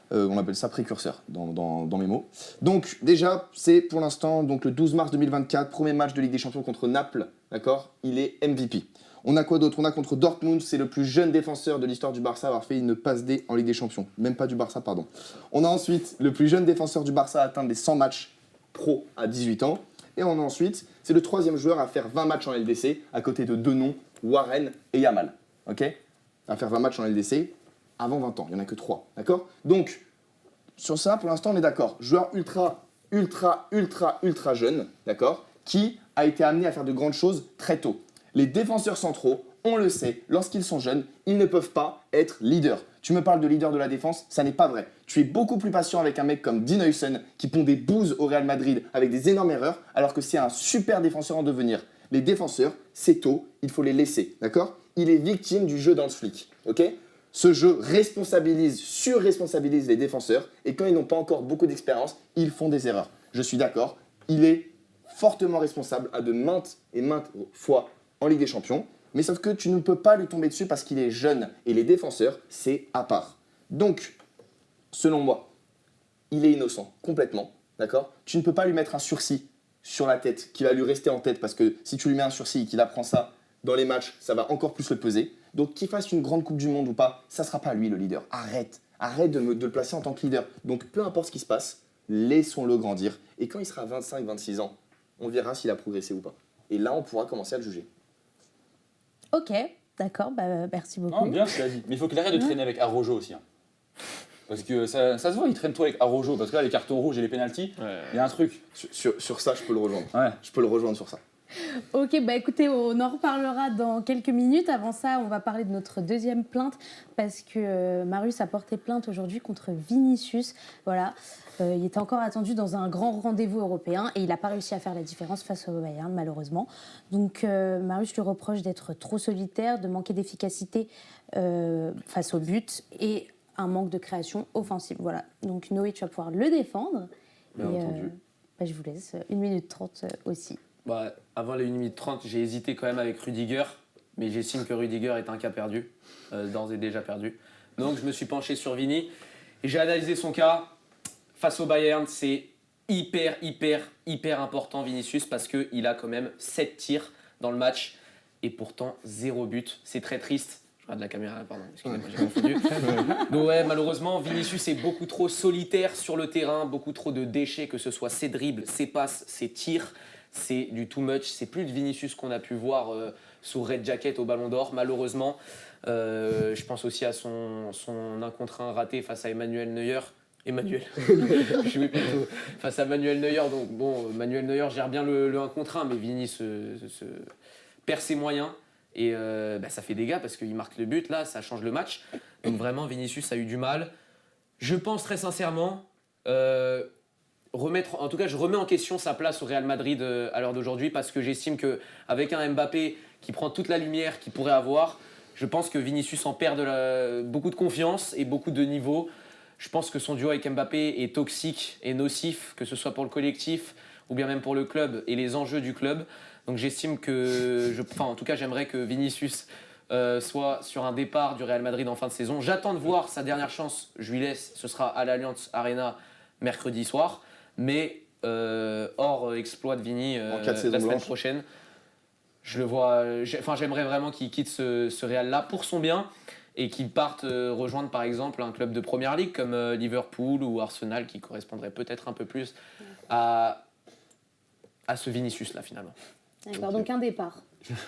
on appelle ça précurseur dans mes mots. Donc, déjà, c'est pour l'instant donc le 12 mars 2024, premier match de Ligue des Champions contre Naples. D'accord, il est MVP. On a quoi d'autre? On a contre Dortmund, c'est le plus jeune défenseur de l'histoire du Barça à avoir fait une passe D en Ligue des Champions. Même pas du Barça, pardon. On a ensuite le plus jeune défenseur du Barça à atteindre les 100 matchs pro à 18 ans. Et on a ensuite, c'est le troisième joueur à faire 20 matchs en LDC, à côté de deux noms, Warren et Yamal. Ok, à faire 20 matchs en LDC avant 20 ans, il n'y en a que 3. D'accord? Donc, sur ça, pour l'instant, on est d'accord. Joueur ultra jeune, d'accord, qui a été amené à faire de grandes choses très tôt. Les défenseurs centraux, on le sait, lorsqu'ils sont jeunes, ils ne peuvent pas être leaders. Tu me parles de leader de la défense, ça n'est pas vrai. Tu es beaucoup plus patient avec un mec comme Dean Huijsen qui pond des bouses au Real Madrid avec des énormes erreurs, alors que c'est un super défenseur en devenir. Les défenseurs, c'est tôt, il faut les laisser, d'accord? Il est victime du jeu dans le flic, ok? Ce jeu surresponsabilise les défenseurs et quand ils n'ont pas encore beaucoup d'expérience, ils font des erreurs. Je suis d'accord, il est fortement responsable à de maintes et maintes fois en Ligue des Champions, mais sauf que tu ne peux pas lui tomber dessus parce qu'il est jeune et les défenseurs, c'est à part. Donc, selon moi, il est innocent, complètement, d'accord? Tu ne peux pas lui mettre un sursis sur la tête qui va lui rester en tête parce que si tu lui mets un sursis et qu'il apprend ça dans les matchs, ça va encore plus le peser. Donc, qu'il fasse une grande Coupe du Monde ou pas, ça ne sera pas lui le leader. Arrête de le placer en tant que leader. Donc, peu importe ce qui se passe, laissons-le grandir. Et quand il sera 25-26 ans, on verra s'il a progressé ou pas. Et là, on pourra commencer à le juger. Ok, d'accord, merci beaucoup. Non, bien, tu l'as dit. Mais il faut qu'il arrête de traîner avec Araujo aussi. Hein. Parce que ça se voit, il traîne trop avec Araujo. Parce que là, les cartons rouges et les pénaltys, il y a un truc. Sur ça, je peux le rejoindre. Ouais. Je peux le rejoindre sur ça. Ok, écoutez, on en reparlera dans quelques minutes. Avant ça, on va parler de notre deuxième plainte parce que Marius a porté plainte aujourd'hui contre Vinicius. Voilà, il était encore attendu dans un grand rendez-vous européen et il n'a pas réussi à faire la différence face au Bayern, malheureusement. Donc, Marius lui reproche d'être trop solitaire, de manquer d'efficacité face au but et un manque de création offensive. Voilà, donc Noé, tu vas pouvoir le défendre. Bien entendu. Je vous laisse 1 minute 30 aussi. Avant les 1 minute 30, j'ai hésité quand même avec Rudiger, mais j'estime que Rudiger est un cas perdu, d'ores et déjà perdu. Donc je me suis penché sur Vini et j'ai analysé son cas. Face au Bayern, c'est hyper important Vinicius parce qu'il a quand même 7 tirs dans le match et pourtant 0 but. C'est très triste. Je regarde la caméra, pardon, excusez-moi, j'ai confondu. Donc ouais, malheureusement, Vinicius est beaucoup trop solitaire sur le terrain, beaucoup trop de déchets, que ce soit ses dribbles, ses passes, ses tirs. C'est du too much, c'est plus de Vinicius qu'on a pu voir sous Red Jacket au Ballon d'Or, malheureusement. Je pense aussi à son 1 contre 1 raté face à Emmanuel Neuer. Je suis plutôt face à Manuel Neuer. Donc bon, Manuel Neuer gère bien le 1 contre 1, mais Vini se perd ses moyens. Et ça fait dégâts parce qu'il marque le but, là, ça change le match. Donc vraiment, Vinicius a eu du mal. Je pense très sincèrement... je remets en question sa place au Real Madrid à l'heure d'aujourd'hui parce que j'estime qu'avec un Mbappé qui prend toute la lumière qu'il pourrait avoir, je pense que Vinicius en perd beaucoup de confiance et beaucoup de niveau. Je pense que son duo avec Mbappé est toxique et nocif, que ce soit pour le collectif ou bien même pour le club et les enjeux du club. Donc j'estime en tout cas, j'aimerais que Vinicius soit sur un départ du Real Madrid en fin de saison. J'attends de voir sa dernière chance, je lui laisse, ce sera à l'Allianz Arena mercredi soir. Mais hors exploit de Vini En cas de saison la semaine blanche. prochaine. Je le vois. J'aimerais vraiment qu'il quitte ce Real-là pour son bien et qu'il parte rejoindre par exemple un club de première ligue comme Liverpool ou Arsenal qui correspondrait peut-être un peu plus à ce Vinicius-là finalement. D'accord, donc un départ.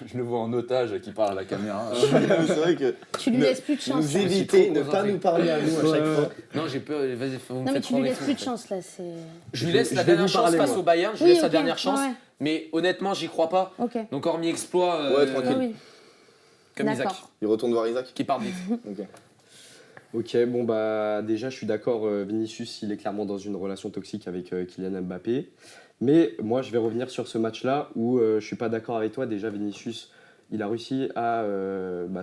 Je le vois en otage qui parle à la caméra. C'est vrai que Tu lui laisses plus de chance. nous là. éviter, ne pas concentré. nous parler à nous à chaque fois. Non, j'ai peur. Vas-y, vous me Non, mais faites tu lui prendre les laisses fous, plus en de fait. chance là. C'est. Je lui laisse Je la vais dernière lui chance parler, face moi. au Bayern. Je Oui, lui laisse la ok, dernière chance. ouais. Mais honnêtement, j'y crois pas. Ok. Donc, hormis exploit, Ouais, tranquille. Oui. comme Isaac, D'accord. Il retourne voir Isaac. qui part vite. Ok. Ok, bon bah déjà je suis d'accord, Vinicius il est clairement dans une relation toxique avec Kylian Mbappé. Mais moi je vais revenir sur ce match-là où je suis pas d'accord avec toi. Déjà Vinicius, il a réussi à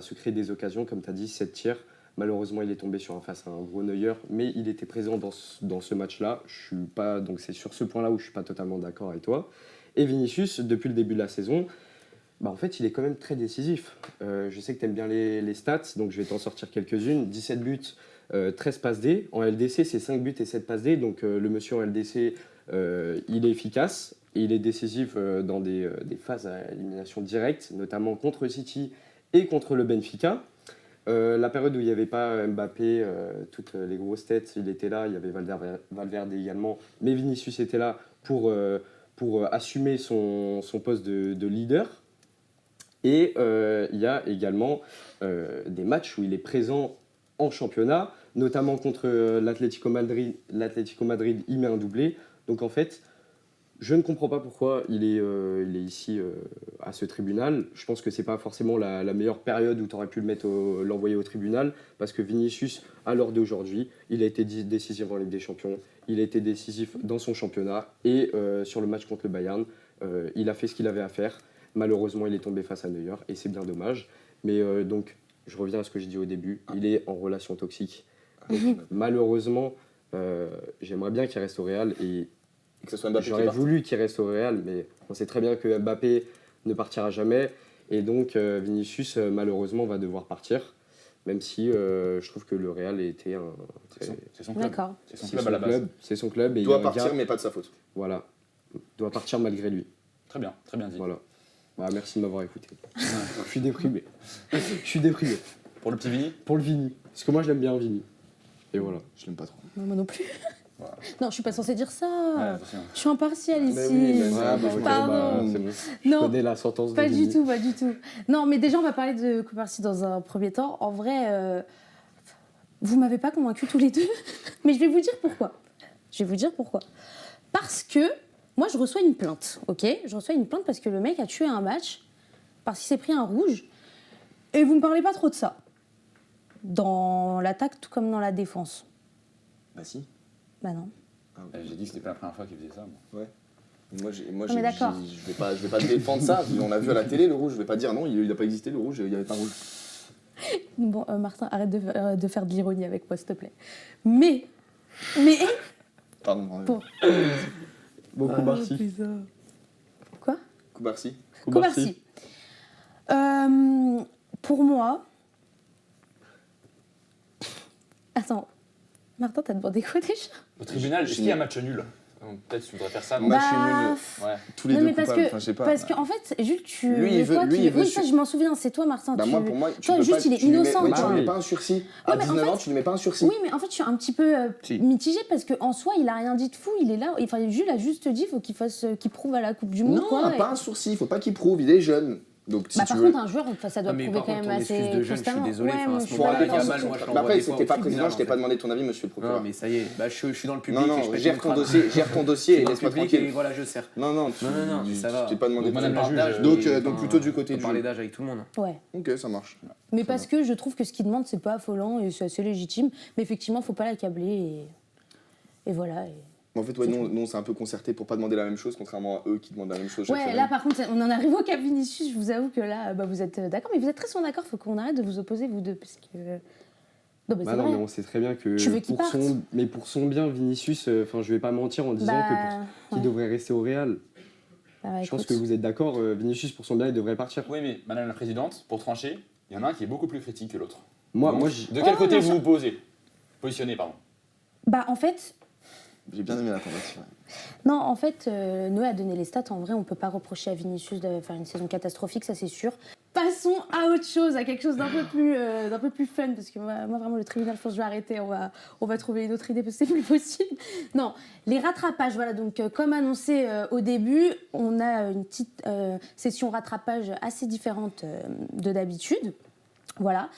se créer des occasions, comme tu as dit, 7 tirs. Malheureusement il est tombé face à un gros Neuer, mais il était présent dans ce match-là. Je suis pas, donc c'est sur ce point-là où je suis pas totalement d'accord avec toi. Et Vinicius, depuis le début de la saison, en fait, il est quand même très décisif. Je sais que tu aimes bien les stats, donc je vais t'en sortir quelques-unes. 17 buts, 13 passes D. En LDC, c'est 5 buts et 7 passes D. Donc le monsieur en LDC, il est efficace et il est décisif dans des phases à élimination directe, notamment contre City et contre le Benfica. La période où il n'y avait pas Mbappé, toutes les grosses têtes, il était là. Il y avait Valverde également. Mais Vinicius était là pour assumer son poste de leader. Et il y a également des matchs où il est présent en championnat, notamment contre l'Atlético Madrid. L'Atlético Madrid, il met un doublé. Donc en fait, je ne comprends pas pourquoi il est ici à ce tribunal. Je pense que ce n'est pas forcément la meilleure période où tu aurais pu l'envoyer au tribunal, parce que Vinicius, à l'heure d'aujourd'hui, il a été décisif en Ligue des Champions, il a été décisif dans son championnat, et sur le match contre le Bayern, il a fait ce qu'il avait à faire. Malheureusement, il est tombé face à Neuer et c'est bien dommage. Mais donc, je reviens à ce que j'ai dit au début, il est en relation toxique. Donc, malheureusement, j'aimerais bien qu'il reste au Real et Que ce soit Mbappé qui j'aurais parte. voulu qu'il reste au Real, mais on sait très bien que Mbappé ne partira jamais. Et donc, Vinicius, malheureusement, va devoir partir. Même si je trouve que le Real était un très... C'est son club. D'accord. C'est son C'est club à la base. c'est son club. Et Il il y a doit un partir, gars- mais pas de sa faute. Voilà. Doit partir malgré lui. Très bien dit. Voilà. Merci de m'avoir écouté. Je suis déprimé. Je suis déprimé. Pour le petit Vini, Pour le Vini. Parce que moi, je l'aime bien, Vini. Et voilà. Je l'aime pas trop. Moi non plus. Voilà. Non, je suis pas censée dire ouais, ça. attention. Je suis impartiale ici. Mais oui, mais Ouais, ok, Pardon. c'est bon. Je Non. connais la sentence de Pas Vini. du tout, pas du tout. Non, mais déjà, on va parler de Cubarsí dans un premier temps. En vrai, vous m'avez pas convaincu tous les deux, mais je vais vous dire pourquoi. Parce que moi, je reçois une plainte, ok ? Je reçois une plainte parce que le mec a tué un match, parce qu'il s'est pris un rouge, et vous me parlez pas trop de ça. Dans l'attaque, tout comme dans la défense. Bah si. Bah non. J'ai dit que c'était pas la première fois qu'il faisait ça. Moi. Moi, mais d'accord. je vais pas défendre ça. On l'a vu à la télé, le rouge. Je vais pas dire non, il n'a pas existé, le rouge, il y avait pas un rouge. Bon, Martin, arrête de faire de l'ironie avec moi, s'il te plaît. Mais... Pardon. Bon. Bon, Cubarsí. Quoi ? Cubarsí. Cubarsí. Pour moi... Attends, Martin, t'as demandé quoi déjà ? Au tribunal, est-ce qu'il y a match nul? Peut-être tu voudrais faire ça, non? Match Bah, nul. Ouais. Tous les non, deux mais parce coupables. que, Enfin, je sais pas. parce qu'en fait, Jules, tu. Lui, il veut- toi, lui, tu- il veut Oui, ça, je m'en souviens, c'est toi, Martin. Bah, moi, pour moi, tu toi, peux juste, pas, il est tu lui mets- innocent, mais quoi. tu lui mets Oui. pas un sursis. Ouais, À mais en 19 ans, fait- tu lui mets pas un sursis. Oui, mais en fait, je suis un petit peu Si. mitigée parce qu'en soi, il a rien dit de fou. Il est là. Enfin, Jules a juste dit faut qu'il prouve à la Coupe du Monde. Non, quoi, pas un sursis. Il faut pas qu'il prouve. Il est jeune. Donc, si Bah, tu par veux. contre, un joueur, ça doit Non, mais prouver par quand contre, même ton assez excuse de jeune, je suis constamment. désolé, Ouais, enfin, moi, à je ce suis Faut pas arrêter d'accord. Yamal, de moi, je Mais l'envoie après, des fois c'était au pas président, tribunal, je t'ai en pas fait. demandé ton avis, monsieur le procureur. Non, mais ça y est, bah, je suis dans le public Non, et je non, pète gère mon ton crâne. dossier, gère ton dossier Je et suis dans le laisse-moi public et tranquille. voilà, je sers. Non, non, Non, mais ça va. je t'ai pas demandé Donc, ton madame la avis. juge, Donc, plutôt du côté On du parlait jeu. d'âge avec tout le monde. Ouais. Ok, ça marche. Mais parce que je trouve que ce qu'il demande, c'est pas affolant et c'est assez légitime. Mais effectivement, faut pas l'accabler et voilà. En fait, ouais, nous, on s'est un peu concerté pour pas demander la même chose, contrairement à eux qui demandent la même chose chaque Ouais, semaine. là par contre, on en arrive au cas Vinicius. Je vous avoue que là, vous êtes d'accord, mais vous êtes très souvent d'accord. Faut qu'on arrête de vous opposer vous deux, parce que. Non, mais Bah c'est non, vrai. mais on sait très bien que Tu veux qu'il parte pour son bien, Vinicius, je vais pas mentir en disant qu'il ouais. devrait rester au Real. Bah, Je pense écoute. que vous êtes d'accord, Vinicius, pour son bien, il devrait partir. Oui, mais madame la présidente, pour trancher, il y en a un qui est beaucoup plus critique que l'autre. Moi, Donc, moi, de quel côté bien vous sûr. vous posez? Positionnez, pardon. Bah en fait, J'ai bien aimé la tentative. Non, en fait, Noé a donné les stats. En vrai, on ne peut pas reprocher à Vinicius de faire une saison catastrophique, ça c'est sûr. Passons à autre chose, à quelque chose d'un peu plus fun, parce que moi vraiment, le tribunal, je pense que je vais arrêter. On va trouver une autre idée, parce que c'est plus possible. Non, les rattrapages, voilà. Donc, comme annoncé au début, on a une petite session rattrapage assez différente de d'habitude. Voilà.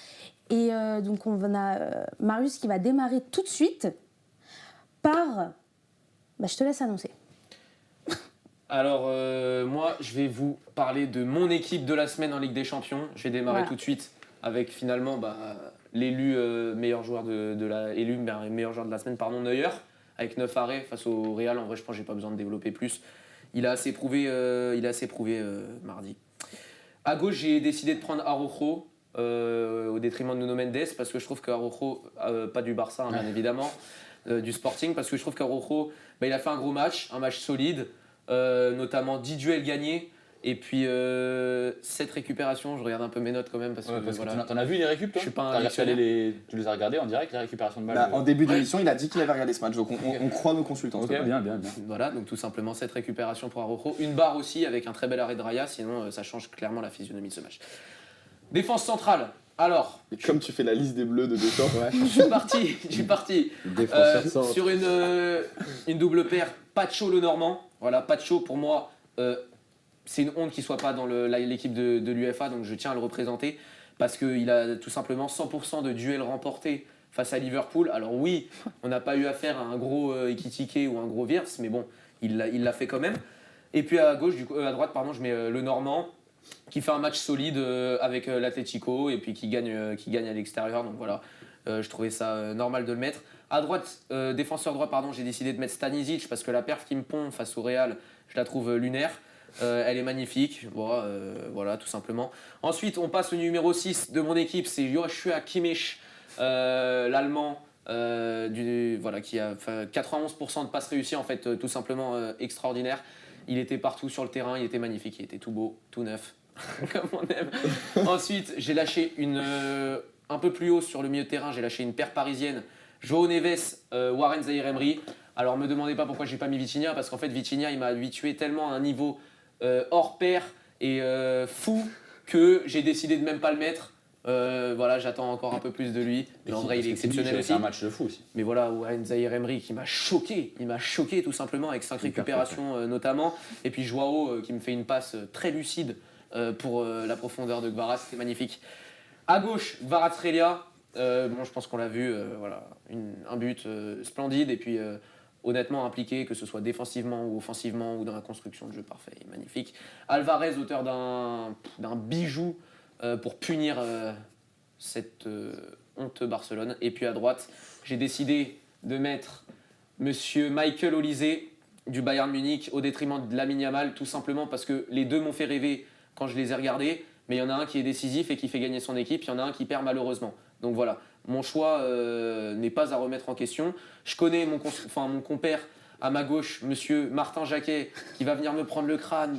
Et donc, on a Marius qui va démarrer tout de suite par... je te laisse annoncer. Alors, moi, je vais vous parler de mon équipe de la semaine en Ligue des Champions. Je vais démarrer tout de suite avec finalement l'élu meilleur joueur de la semaine, Neuer, avec 9 arrêts face au Real. En vrai, je pense que j'ai pas besoin de développer plus. Il a assez prouvé mardi. À gauche, j'ai décidé de prendre Araujo au détriment de Nuno Mendes parce que je trouve qu'Araujo, pas du Barça bien évidemment, du Sporting, parce que je trouve qu'Araujo, il a fait un gros match, un match solide, notamment 10 duels gagnés et puis 7 récupérations. Je regarde un peu mes notes quand même parce que voilà. T'en as vu les récup toi? Je suis pas un dictionnaire. Tu les as regardés en direct, les récupérations de balles? En début d'émission, il a dit qu'il avait regardé ce match, donc on croit nos consultants. Ok, bien. Voilà, donc tout simplement 7 récupérations pour Araujo. Une barre aussi avec un très bel arrêt de Raya, sinon ça change clairement la physionomie de ce match. Défense centrale. Alors, et comme tu fais la liste des bleus de Deschamps, je suis parti sur une double paire Pacho-Lenormand. Voilà, Pacho pour moi, c'est une honte qu'il ne soit pas dans l'équipe de l'UEFA, donc je tiens à le représenter parce qu'il a tout simplement 100% de duels remportés face à Liverpool. Alors oui, on n'a pas eu affaire à un gros Ekitike ou un gros Wirtz, mais bon, il l'a fait quand même. Et puis à droite, je mets Lenormand, qui fait un match solide avec l'Atlético et puis qui gagne à l'extérieur. Donc voilà, je trouvais ça normal de le mettre. À droite, défenseur droit, j'ai décidé de mettre Stanisic parce que la perf qui me pond face au Real, je la trouve lunaire. Elle est magnifique, voilà, tout simplement. Ensuite, on passe au numéro 6 de mon équipe, c'est Joshua Kimmich, l'Allemand, qui a 91% de passes réussies, en fait, tout simplement extraordinaire. Il était partout sur le terrain, il était magnifique, il était tout beau, tout neuf, comme on aime. Ensuite, j'ai lâché un peu plus haut sur le milieu de terrain, j'ai lâché une paire parisienne, João Neves, Warren Zaïre-Emery. Alors, me demandez pas pourquoi j'ai pas mis Vitinha, parce qu'en fait, Vitinha, il m'a habitué tellement à un niveau hors pair et fou que j'ai décidé de même pas le mettre. J'attends encore un peu plus de lui. Mais en vrai, il est exceptionnel aussi. C'est un match de fou aussi. Mais voilà, Warren Zaïre-Emery qui m'a choqué. Il m'a choqué tout simplement avec 5 récupérations notamment. Et puis Joao qui me fait une passe très lucide pour la profondeur de Gvarat. C'était magnifique. À gauche, Kvaratskhelia. Je pense qu'on l'a vu. Un but splendide. Et puis honnêtement impliqué, que ce soit défensivement ou offensivement ou dans la construction de jeu parfait et magnifique. Alvarez, auteur d'un bijou pour punir cette honte Barcelone. Et puis à droite, j'ai décidé de mettre Monsieur Michael Olise du Bayern Munich au détriment de Lamine Yamal, tout simplement parce que les deux m'ont fait rêver quand je les ai regardés, mais il y en a un qui est décisif et qui fait gagner son équipe, il y en a un qui perd malheureusement. Donc voilà, mon choix n'est pas à remettre en question. Je connais mon compère à ma gauche, monsieur Martin Jacquet, qui va venir me prendre le crâne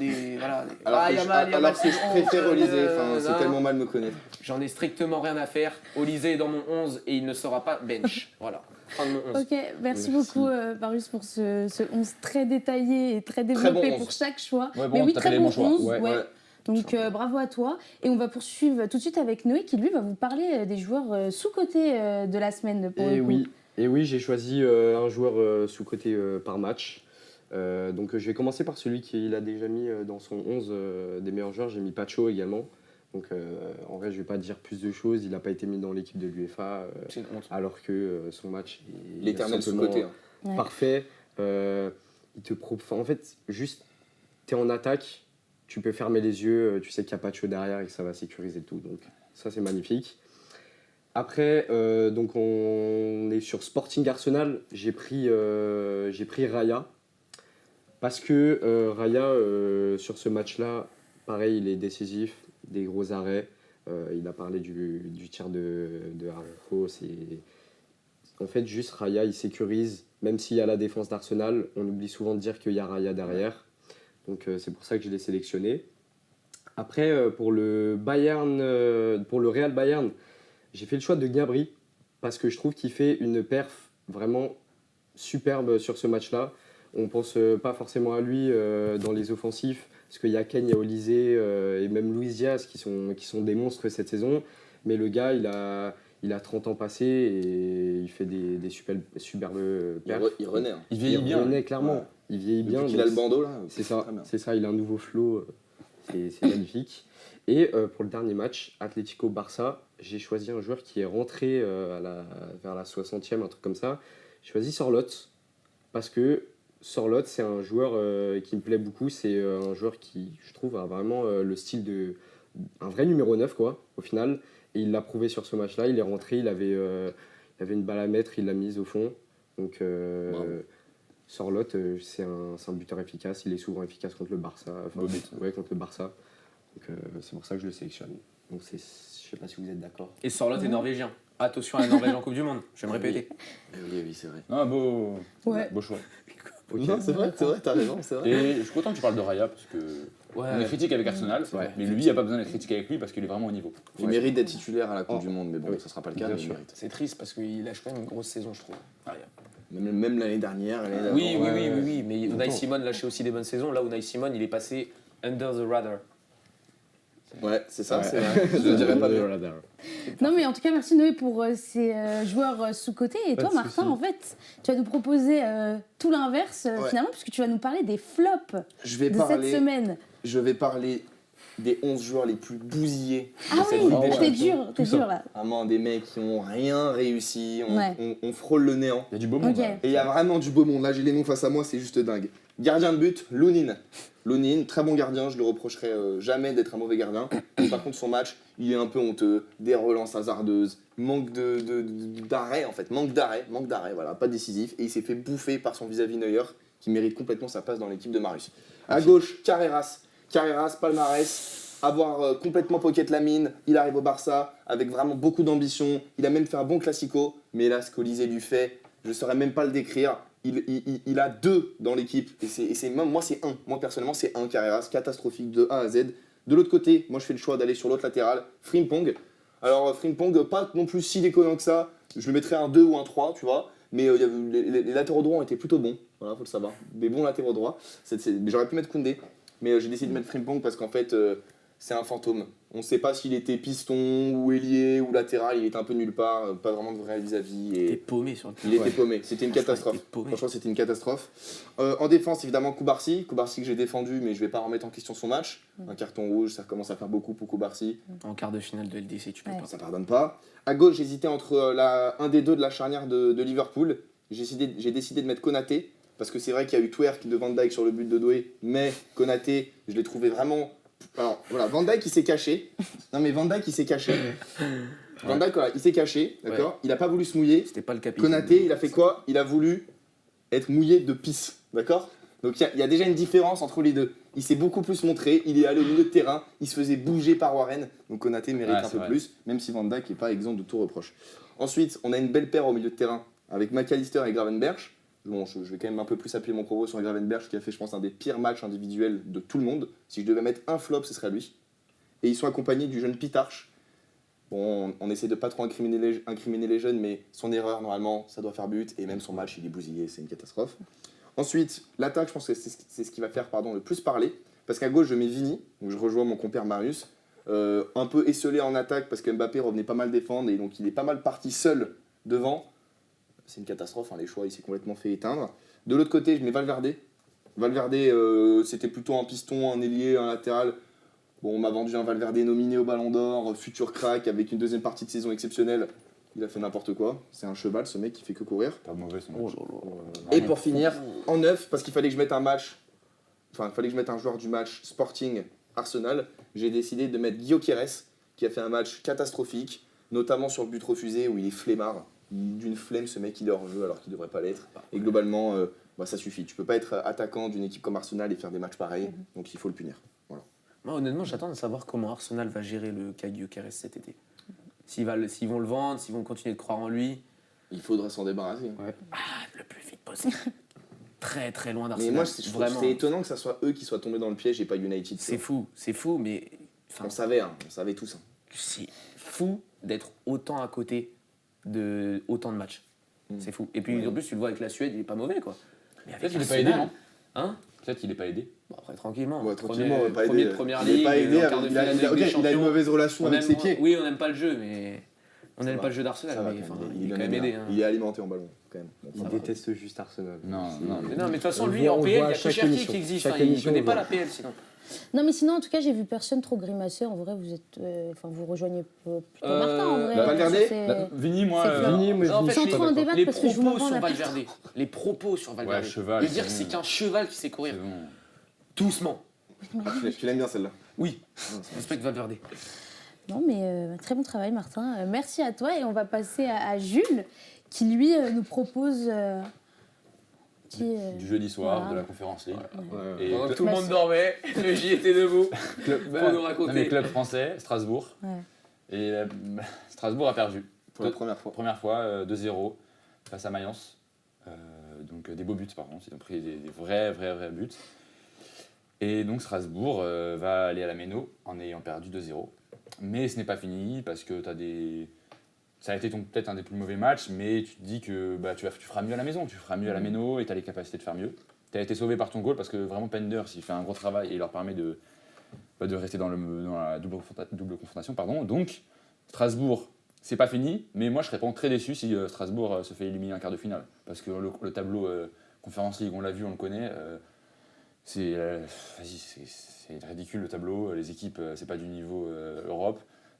Alors que je préfère Olise, c'est tellement mal me connaître. J'en ai strictement rien à faire. Olise est dans mon 11 et il ne sera pas bench. Voilà, fin de mon 11. Ok, merci beaucoup Marius pour ce 11 très détaillé et très développé pour chaque choix. Ouais, mais oui, très bon 11. Ouais. Donc bravo à toi. Et on va poursuivre tout de suite avec Noé qui lui va vous parler des joueurs sous-cotés de la semaine pour le coup. Et oui, j'ai choisi un joueur sous-coté par match. Donc je vais commencer par celui qu'il a déjà mis dans son 11 des meilleurs joueurs. J'ai mis Pacho également. Donc en vrai, je ne vais pas dire plus de choses. Il n'a pas été mis dans l'équipe de l'UEFA alors que son match est l'éternel sous-coté. Parfait. En fait, juste, tu es en attaque, tu peux fermer les yeux, tu sais qu'il y a Pacho derrière et que ça va sécuriser tout. Donc ça, c'est magnifique. Après, donc on est sur Sporting Arsenal. J'ai pris Raya parce que Raya, sur ce match-là, pareil, il est décisif, des gros arrêts. Il a parlé du tir de Araujo. En fait, juste Raya, il sécurise. Même s'il y a la défense d'Arsenal, on oublie souvent de dire qu'il y a Raya derrière. Donc c'est pour ça que je l'ai sélectionné. Après, pour le Real Bayern, j'ai fait le choix de Gnabry parce que je trouve qu'il fait une perf vraiment superbe sur ce match-là. On pense pas forcément à lui dans les offensifs, parce qu'il y a Ken, il y a Olise et même Luis Diaz qui sont des monstres cette saison. Mais le gars, il a 30 ans passés et il fait des superbes perfs. Il renaît. Hein. Il vieillit bien. Il renaît clairement. Ouais. Il vieillit bien. Depuis qu'il a le bandeau là. C'est ça, il a un nouveau flow. C'est magnifique. Et pour le dernier match, Atlético-Barça, j'ai choisi un joueur qui est rentré vers la 60e, un truc comme ça. J'ai choisi Sorloth, parce que Sorloth, c'est un joueur qui me plaît beaucoup. C'est un joueur qui, je trouve, a vraiment le style un vrai numéro 9, quoi, au final. Et il l'a prouvé sur ce match-là. Il est rentré, il avait une balle à mettre, il l'a mise au fond. Donc, Sorloth, c'est un buteur efficace. Il est souvent efficace contre le Barça. Contre le Barça. Donc, c'est pour ça que je le sélectionne. Donc, je sais pas si vous êtes d'accord. Et Sorloth est norvégien. Attention à la Norvège en Coupe du Monde, je vais me répéter. Oui, c'est vrai. Ah, beau choix. Non, c'est vrai, t'as raison, c'est vrai. Et je suis content que tu parles de Raya parce que on est critique avec Arsenal, mais lui, il n'y a pas besoin d'être critiqué avec lui parce qu'il est vraiment au niveau. Il mérite d'être titulaire à la Coupe du Monde, mais bon, ça sera pas le cas. Mais il mérite. C'est triste parce qu'il lâche quand même une grosse saison, je trouve. Même l'année dernière. Oui, mais Unai Simon lâchait aussi des bonnes saisons. Là, Unai Simon, il est passé under the radar. Ouais, c'est ça, c'est vrai. Je ne dirais pas mieux. Non, mais en tout cas, merci Noé pour ces joueurs sous-cotés. Et toi, Martin, en fait, tu vas nous proposer tout l'inverse, finalement, puisque tu vas nous parler des flops cette semaine. Je vais parler des 11 joueurs les plus bousillés de Ah cette oui, Ligue des Champions. t'es dur là. Vraiment des mecs qui n'ont rien réussi, on frôle le néant. Il y a du beau monde. Okay. Et il y a vraiment du beau monde. Là, j'ai les noms face à moi, c'est juste dingue. Gardien de but, Lunin, très bon gardien, je le reprocherai jamais d'être un mauvais gardien. Mais par contre, son match, il est un peu honteux, des relances hasardeuses, manque d'arrêt en fait, manque d'arrêt, voilà, pas décisif. Et il s'est fait bouffer par son vis-à-vis Neuer, qui mérite complètement sa place dans l'équipe de Marius. À gauche, Carreras, palmarès, avoir complètement pocket la mine, il arrive au Barça avec vraiment beaucoup d'ambition, il a même fait un bon classico, mais là, ce qu'Olise lui fait, je ne saurais même pas le décrire. Il a 2 dans l'équipe, et moi c'est 1. Moi personnellement c'est 1 Carreras, catastrophique de A à Z. De l'autre côté, moi je fais le choix d'aller sur l'autre latéral, Frimpong. Alors Frimpong, pas non plus si déconnant que ça, je le mettrais un 2 ou un 3, tu vois. Mais les latéraux droits ont été plutôt bons, voilà, faut le savoir. Des bons latéraux droits. J'aurais pu mettre Koundé, mais j'ai décidé de mettre Frimpong parce qu'en fait c'est un fantôme. On ne sait pas s'il était piston ou ailier ou latéral, il était un peu nulle part, pas vraiment de vrai vis-à-vis. Il était paumé sur le terrain. Il était paumé, c'était une catastrophe. Franchement, c'était une catastrophe. En défense, évidemment, Koubarsi que j'ai défendu, mais je ne vais pas remettre en question son match. Un carton rouge, ça commence à faire beaucoup pour Koubarsi. En quart de finale de LDC, tu peux pas. Ça pardonne pas. À gauche, j'hésitais entre un des deux de la charnière de Liverpool. J'ai décidé de mettre Konaté, parce que c'est vrai qu'il y a eu twerk de Van Dijk sur le but de Doué, mais Konaté, je l'ai trouvé vraiment... Alors voilà, Van Dijk il s'est caché. Non mais Van Dijk il s'est caché. Van Dijk voilà, il s'est caché, d'accord. Il a pas voulu se mouiller. C'était pas le capitaine. Konaté, il a fait quoi? Il a voulu être mouillé de pisse, d'accord. Donc il y a déjà une différence entre les deux. Il s'est beaucoup plus montré, il est allé au milieu de terrain, il se faisait bouger par Warren. Donc Konaté mérite un peu plus, même si Van Dijk est pas exempt de tout reproche. Ensuite, on a une belle paire au milieu de terrain avec McAllister et Gravenberch. Bon, je vais quand même un peu plus appuyer mon propos sur Gravenberch qui a fait, je pense, un des pires matchs individuels de tout le monde. Si je devais mettre un flop, ce serait lui. Et ils sont accompagnés du jeune Pitarch. Bon, on essaie de pas trop incriminer les jeunes, mais son erreur, normalement, ça doit faire but. Et même son match, il est bousillé, c'est une catastrophe. Ensuite, l'attaque, je pense que c'est ce qui va faire le plus parler. Parce qu'à gauche, je mets Vini, donc je rejoins mon compère Marius. Un peu esselé en attaque parce que Mbappé revenait pas mal défendre et donc il est pas mal parti seul devant. C'est une catastrophe, les choix, il s'est complètement fait éteindre. De l'autre côté, je mets Valverde. Valverde, c'était plutôt un piston, un ailier, un latéral. Bon, on m'a vendu un Valverde nominé au Ballon d'Or, futur crack, avec une deuxième partie de saison exceptionnelle. Il a fait n'importe quoi. C'est un cheval, ce mec qui fait que courir. Pas mauvais son match. Et pour finir, en 9, parce qu'il fallait que je mette un joueur du match Sporting Arsenal, j'ai décidé de mettre Guillaume Quérès, qui a fait un match catastrophique, notamment sur le but refusé où il est flemmard. D'une flemme, ce mec il est hors jeu alors qu'il devrait pas l'être. Et globalement, ça suffit. Tu peux pas être attaquant d'une équipe comme Arsenal et faire des matchs pareils, donc il faut le punir. Voilà. Moi, honnêtement, j'attends de savoir comment Arsenal va gérer le cas Gyökeres cet été. S'ils vont le vendre, s'ils vont continuer de croire en lui. Il faudra s'en débarrasser. Ouais. le plus vite possible. Très très loin d'Arsenal. Mais moi, je trouve que c'est étonnant que ça soit eux qui soient tombés dans le piège et pas United. C'est fou, mais. On savait tous. C'est fou d'être autant à côté de autant de matchs. C'est fou. Et puis en plus, tu le vois avec la Suède, il est pas mauvais quoi. Mais Peut-être qu'il est pas Arsenal, aidé, non? Hein? Peut-être qu'il est pas aidé. Bon, après, tranquillement. Ouais, tranquillement, pas premier aidé. de première Il est ligue, pas aidé, en quart de finale de Ligue des il a une Champions. mauvaise relation avec ses pieds. Oui, on n'aime pas le jeu, mais on n'aime va. pas le jeu d'Arsenal. Ça va, Mais quand enfin, même, il est quand en même est aidé. bien. Hein. Il est alimenté en ballon, quand même. Bon, Il ça va. déteste juste Arsenal. Non. Mais non, mais de toute façon, On lui, voit- en on PL, il voit y a à que chaque Cherki émission. qui existe. Chaque Hein, il émission, connaît on pas voit. la PL sinon. Non, mais sinon, en tout cas, j'ai vu personne trop grimacer. En vrai, vous êtes, vous rejoignez plutôt Martin. En vrai, Valverde c'est- Vini, moi. c'est clair. Vini, moi, Non, en je fait, suis sans pas trop en d'accord. débattre Les parce que je vous propos m'en sur rends Valverde. Les propos sur Valverde. cheval, De dire c'est que c'est bon. qu'un cheval qui sait courir. C'est bon. Doucement. Tu l'aimes bien celle-là. Oui. Respecte Valverde. Non, mais très bon travail, Martin. Merci à toi. Et on va passer à Jules, qui lui nous propose. Du jeudi soir, voilà. de la conférence League. Ouais. Et Pendant que club- tout le monde dormait, le J était debout. Pour nous raconter. Non, mais club français, Strasbourg. Ouais. Et Strasbourg a perdu. Pour la première fois. Première fois, 2-0 face à Mayence. Donc des beaux buts par contre, ils ont pris des vrais buts. Et donc Strasbourg va aller à la Méno en ayant perdu 2-0. Mais ce n'est pas fini parce que ça a été peut-être un des plus mauvais matchs, mais tu te dis que tu feras mieux à la maison, tu feras mieux à la Méno et tu as les capacités de faire mieux. Tu as été sauvé par ton goal parce que vraiment Penders, il fait un gros travail et il leur permet de rester dans la double confrontation. Donc Strasbourg, c'est pas fini, mais moi je serais pas très déçu si Strasbourg se fait éliminer en quart de finale. Parce que le tableau Conference League, on l'a vu, on le connaît, c'est ridicule le tableau, les équipes, c'est pas du niveau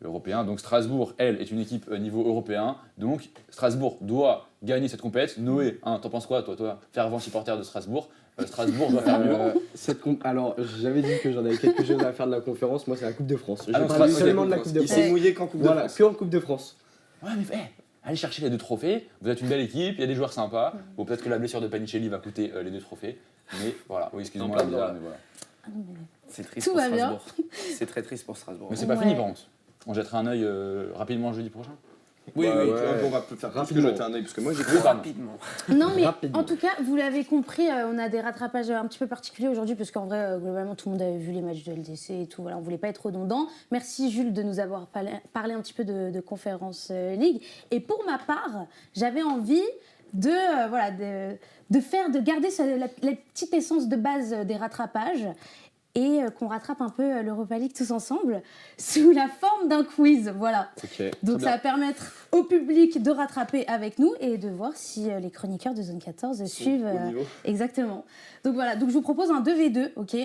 européen. Donc Strasbourg, elle, est une équipe niveau européen. Donc Strasbourg doit gagner cette compète. Noé, t'en penses quoi, toi, fervent supporter de Strasbourg? Strasbourg doit faire mieux. Alors, j'avais dit que j'en avais quelque chose à faire de la conférence. Moi, c'est la Coupe de France. Je Ah non, parle Strasbourg, seulement de la Coupe de Il France. s'est mouillé qu'en Coupe de Voilà, France. que en Coupe de France. Ouais, mais allez chercher les 2 trophées. Vous êtes une belle équipe, il y a des joueurs sympas. Bon, peut-être que la blessure de Panicelli va coûter les 2 trophées. Mais voilà, oui, excusez-moi, Non, la pas bizarre, de mais voilà. C'est triste Tout pour va bien. Strasbourg. C'est très triste pour Strasbourg. Mais c'est pas Ouais. fini par contre. On jettera un œil rapidement jeudi prochain. Oui, Ouais, oui. ouais, on va faire plus que Rapidement. jeter un œil, parce que moi j'ai Oui, pardon. Rapidement. Non, mais Rapidement. en tout cas, vous l'avez compris, on a des rattrapages un petit peu particuliers aujourd'hui, parce qu'en vrai, globalement, tout le monde avait vu les matchs de LDC et tout. Voilà, on voulait pas être redondant. Merci, Jules, de nous avoir parlé un petit peu de Conference League. Et pour ma part, j'avais envie de garder la petite essence de base des rattrapages et qu'on rattrape un peu l'Europa League tous ensemble sous la forme d'un quiz. Voilà. Ok. Donc ça va permettre au public de rattraper avec nous et de voir si les chroniqueurs de Zone 14 suivent au niveau. exactement. Donc voilà, donc je vous propose un 2v2, ok?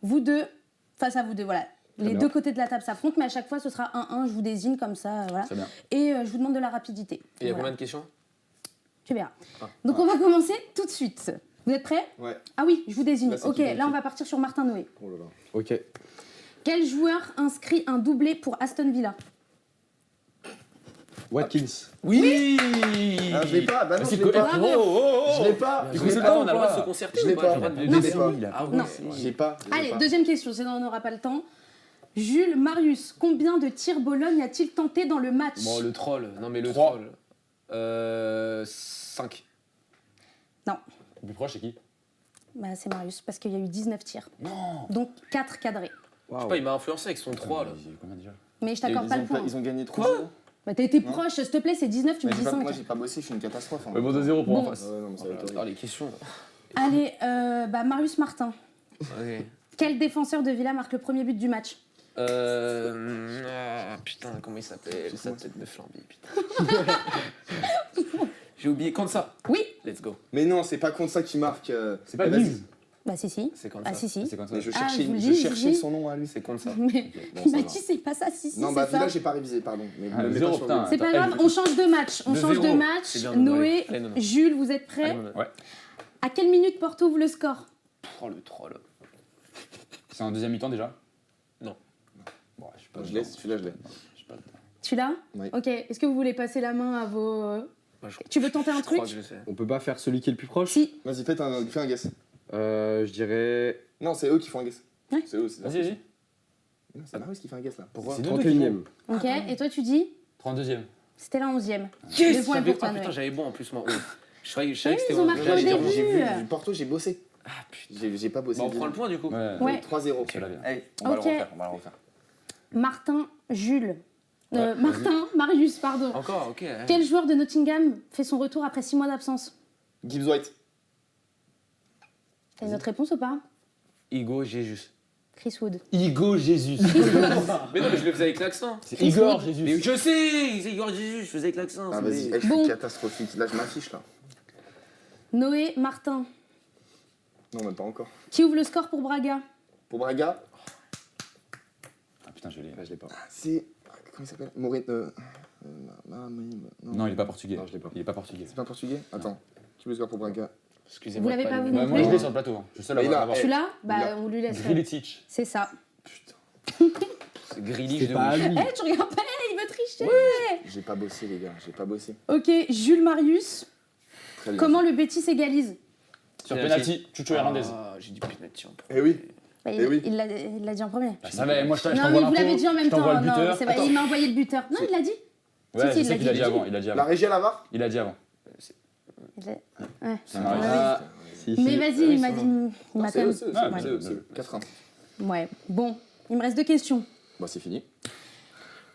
Vous deux, face à vous deux, voilà. Les bien. deux côtés de la table s'affrontent, mais à chaque fois ce sera 1-1, je vous désigne comme ça, voilà. C'est bien. Et je vous demande de la rapidité. Et il y a Voilà. combien de questions? Tu verras. Donc on va commencer tout de suite. Vous êtes prêts? Ouais. Ah oui, je vous désigne. Là, c'est Ok, tout là on entier. va partir sur Martin Noé. Oh là là. Ok. Quel joueur inscrit un doublé pour Aston Villa? Watkins. Oui. Ah, je l'ai pas, bah non, C'est je l'ai pas. Bravo. Je l'ai pas. Du Je coup, l'ai c'est pas. pas, on a le droit de se concerter Je ou l'ai pas? pas. J'ai le droit de Je le l'ai dire. pas. Ah oui, Non. J'ai pas. je l'ai Allez, pas. deuxième question, sinon on n'aura pas le temps. Jules, Marius, combien de tirs Bologne a-t-il tenté dans le match? Bon, le troll. Non, mais le 3. troll. 5. Non, Le plus proche, c'est qui? bah, c'est Marius, parce qu'il y a eu 19 tirs. Non. Donc 4 cadrés. Je sais pas, il m'a influencé avec son 3 là. Combien déjà? Mais je t'accorde pas le point. Ils ont gagné 3 Bah, t'as été proche, s'il te plaît, c'est 19, tu me dis 5. Moi j'ai pas bossé, je suis une catastrophe. hein. Ouais, bon, 2-0 pour en Bon. face. Ouais, non, mais ça va être horrible. Alors, les questions. Allez, Marius Martin. Ok. Quel défenseur de Villa marque le premier but du match? Putain, comment il s'appelle? Sa tête de flambi, putain. J'ai oublié. Quand ça? Oui. Let's go. Mais non, c'est pas contre ça qui marque. C'est pas vas-y. Giggs. Bah si. C'est quand Ah ça. si. C'est comme ça. Mais je Ah, cherchais, je vous le je dis, cherchais je vous son nom à lui. C'est quand ça. Mais Bon, ça bah va. tu sais pas ça, si, Non, c'est bah ça. là j'ai pas révisé, pardon. Mais Ah, me mets zéro, pas sur putain. le- C'est pas Attends, grave, on change de match. On 2-0. change de C'est match. bien, Nono, Noé, allez, Nono. Jules, vous êtes prêts? Allez, mon- Ouais. À quelle minute Porto ouvre le score? Oh, le troll. C'est en deuxième mi-temps déjà? Non. Bon, je suis pas Je laisse, celui-là je l'ai. Je sais pas. Tu l'as? Oui. Ok, est-ce que vous voulez passer la main à vos... Moi, je- Tu veux tenter un je crois truc? que je sais. On peut pas faire celui qui est le plus proche? Si. Vas-y, fais un guess. Je dirais Non, c'est eux qui font un guess. Ouais. C'est eux, c'est Vas-y, vas-y. Non, c'est Marius qui fait un guess là. Pourquoi C'est nous deux qui 31ème. Ok, et toi tu dis? 32ème. C'était la 11e. Yes. Deux points J'avais- pour toi, Ah putain, Noé. j'avais bon en plus, moi. Je savais que c'était ils ont un- marqué Là, au j'ai début. revu. Du Porto, j'ai bossé. Ah putain. J'ai pas bossé. Bon, on prend le point du coup. Ouais. Ouais. 3-0. Je l'avais. Allez, on va Ok. le refaire. On va le refaire. Martin, Jules, Marius, pardon. Encore, ok. Quel joueur de Nottingham fait son retour après 6 mois d'absence? Gibbs White. T'as une autre réponse ou pas? Igor Jesus. Chris Wood. Igo Jésus. Mais non, mais je le faisais avec l'accent. C'est Igor Jésus. Mais je sais, c'est Igor Jesus, je faisais avec l'accent. Ah, c'est- vas-y, je Bon. suis catastrophique. Là, je m'affiche, là. Noé Martin. Non, même pas encore. Qui ouvre le score pour Braga? Pour Braga, Ah putain, je l'ai. Là, je l'ai pas. c'est. Comment il s'appelle Morin. Non, il est pas portugais. Non, je l'ai pas. Il est pas portugais. C'est pas portugais Attends. Qui veut le score pour Braga Excusez-moi. Vous l'avez pas vu Bah, non moi, plus je l'ai sur le plateau. Je suis seul à Mais il a- l'avoir. Tu l'as? Il Bah, a- on lui laisse. Grilitic. C'est ça. C'est Grealish C'est de pas à ouf. lui. Eh, tu regardes pas, il veut tricher. J'ai pas bossé, les gars. J'ai pas bossé. Ok, Jules Marius. Très bien. Comment le Betis égalise? Sur Penalty. penalty, Chucho Hernandez. Ah, j'ai dit penalty en Eh oui. Bah, Eh oui. il l'a dit en premier. Bah, ça va, moi je Non, t'envoie mais vous l'info, l'avez dit en même je temps. t'envoie le Non, buteur. c'est vrai, il m'a envoyé le buteur. Non, il l'a dit. Ouais, Si, je sais qu'il a dit avant. Il a dit La avant. régie à la VAR Il a dit avant. Il l'a- Ouais. C'est Marius. Ah, si, si. Mais vas-y, il m'a dit. Il m'a C'est quand eux, même. c'est eux, Ah, c'est ouais. eux, c'est eux. 4-1. Ouais. Bon, il me reste 2 questions. Bah, c'est fini.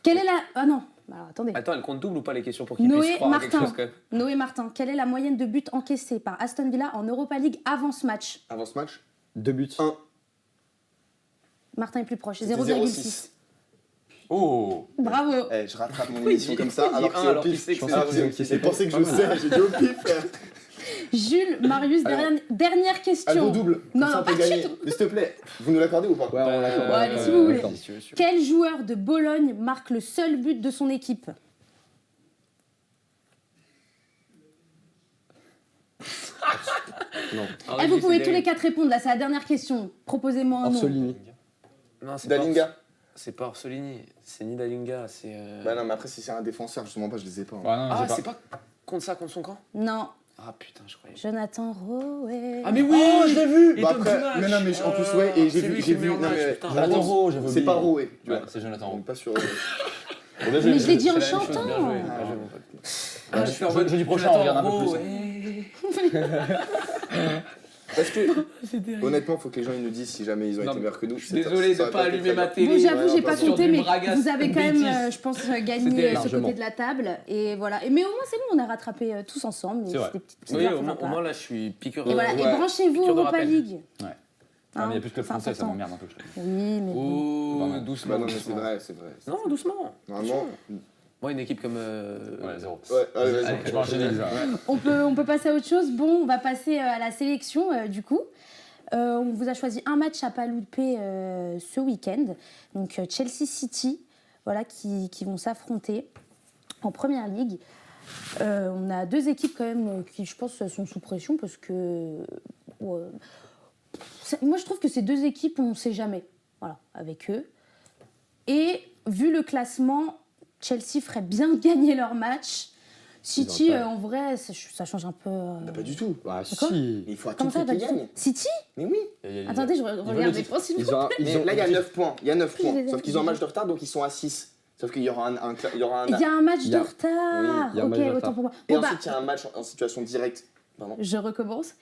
Quelle est la. Ah non. Alors, attendez. Attends, elle compte double ou pas les questions pour qu'ils Noé puissent croire à quelque Martin. chose quand même. Noé Martin, quelle est la moyenne de buts encaissés par Aston Villa en Europa League avant ce match? Avant ce match 2 buts. 1. Martin est plus proche, C'était 0,6. Oh. Bravo. Eh, je rattrape mon émission comme ça, alors que c'est au alors qu'il pif. sait que Je c'est pensais zéro. qu'il J'ai pensé que je sais, j'ai dit au pif, frère. Jules, Marius, dernière question. Allez, au double. Comme Non, ça, non, on peut pas gagner. du tout. Mais s'il te plaît, vous nous l'accordez ou pas Ouais, on l'accorde. Ouais, allez, si vous voulez. d'accord. Quel joueur de Bologne marque le seul but de son équipe? Ah, Eh, oui, vous c'est pouvez tous terrible. les 4 répondre, là, c'est la dernière question. Proposez-moi un nom. Orsolini. Non, c'est pas Dalinga. C'est pas Orsolini, c'est ni Dalinga, c'est. Bah non, mais après, si c'est un défenseur, justement pas, je les ai pas. hein. Ouais, non, Ah, j'ai c'est pas contre ça, contre son camp? Non, Ah putain, je croyais. Jonathan Rowe. Ah, mais oui, je l'ai vu! Bah après, mais non, mais en plus, ouais, et j'ai vu, non, mais Jonathan Rowe, j'avais c'est oublié. pas Rowe, tu Ouais, vois. c'est Jonathan On Rowe. est pas sur. Mais je l'ai dit en C'est la même chose, chantant. bien joué. Ah, je mon pote. Ah, je suis en mode jeudi prochain, on regarde un peu plus. Parce que, honnêtement, faut que les gens ils nous disent si jamais ils ont Non, été meilleurs que nous. Je suis désolé de pas allumer ma télé. Bon, j'avoue, Ouais, j'ai on pas passe sur compté, du mais Braga, vous avez quand même, Betis. je pense, C'était gagné ce largement. côté de la table. Et voilà. Et, mais au moins, c'est bon, on a rattrapé tous ensemble. C'est vrai. C'était petites Oui, infos au sympas. moins là, je suis piqueur. Et voilà. ouais. Et branchez-vous Piqûre de Europa rappel. League. Ouais. Hein, Ah, mais il y a plus que le c'est français, ça important. m'emmerde un peu. Je t'avoue. Oui, mais bon. Oh, doucement. Bah non, mais c'est doucement. vrai, c'est vrai. Non, doucement. Normalement. Moi, une équipe comme. Ouais, zéro. Ouais, allez, Allez, vas-y. Je vais enchaîner déjà. On peut passer à autre chose. Bon, on va passer à la sélection du coup. On vous a choisi un match à pas louper ce week-end. Donc Chelsea City, voilà, qui vont s'affronter en Première Ligue. On a 2 équipes quand même qui, je pense, sont sous pression parce que moi, je trouve que ces 2 équipes, on ne sait jamais, voilà, avec eux. Et vu le classement, Chelsea ferait bien gagner leur match. City, Ils ont pas- en vrai, ça change un peu. Bah, pas du tout. Ah, Quoi si. Mais il faut à tout Comment ça, prix pas qu'ils du tout gagnent. City? Mais oui. Attendez, je veulent regarde le les titre. points, s'il vous Ils ont, Mais ils ont, là, il y a 9 points. Il y a 9 Je les points. ai- Sauf qu'ils ont un match de retard, donc ils sont à 6. Sauf qu'il y aura il y aura un. Il y a un match Il y de a- retard. oui, il y a un match de Ok, retard. autant pour moi. Et Bon, bah, ensuite, il y a un match en situation directe. Pardon. je recommence.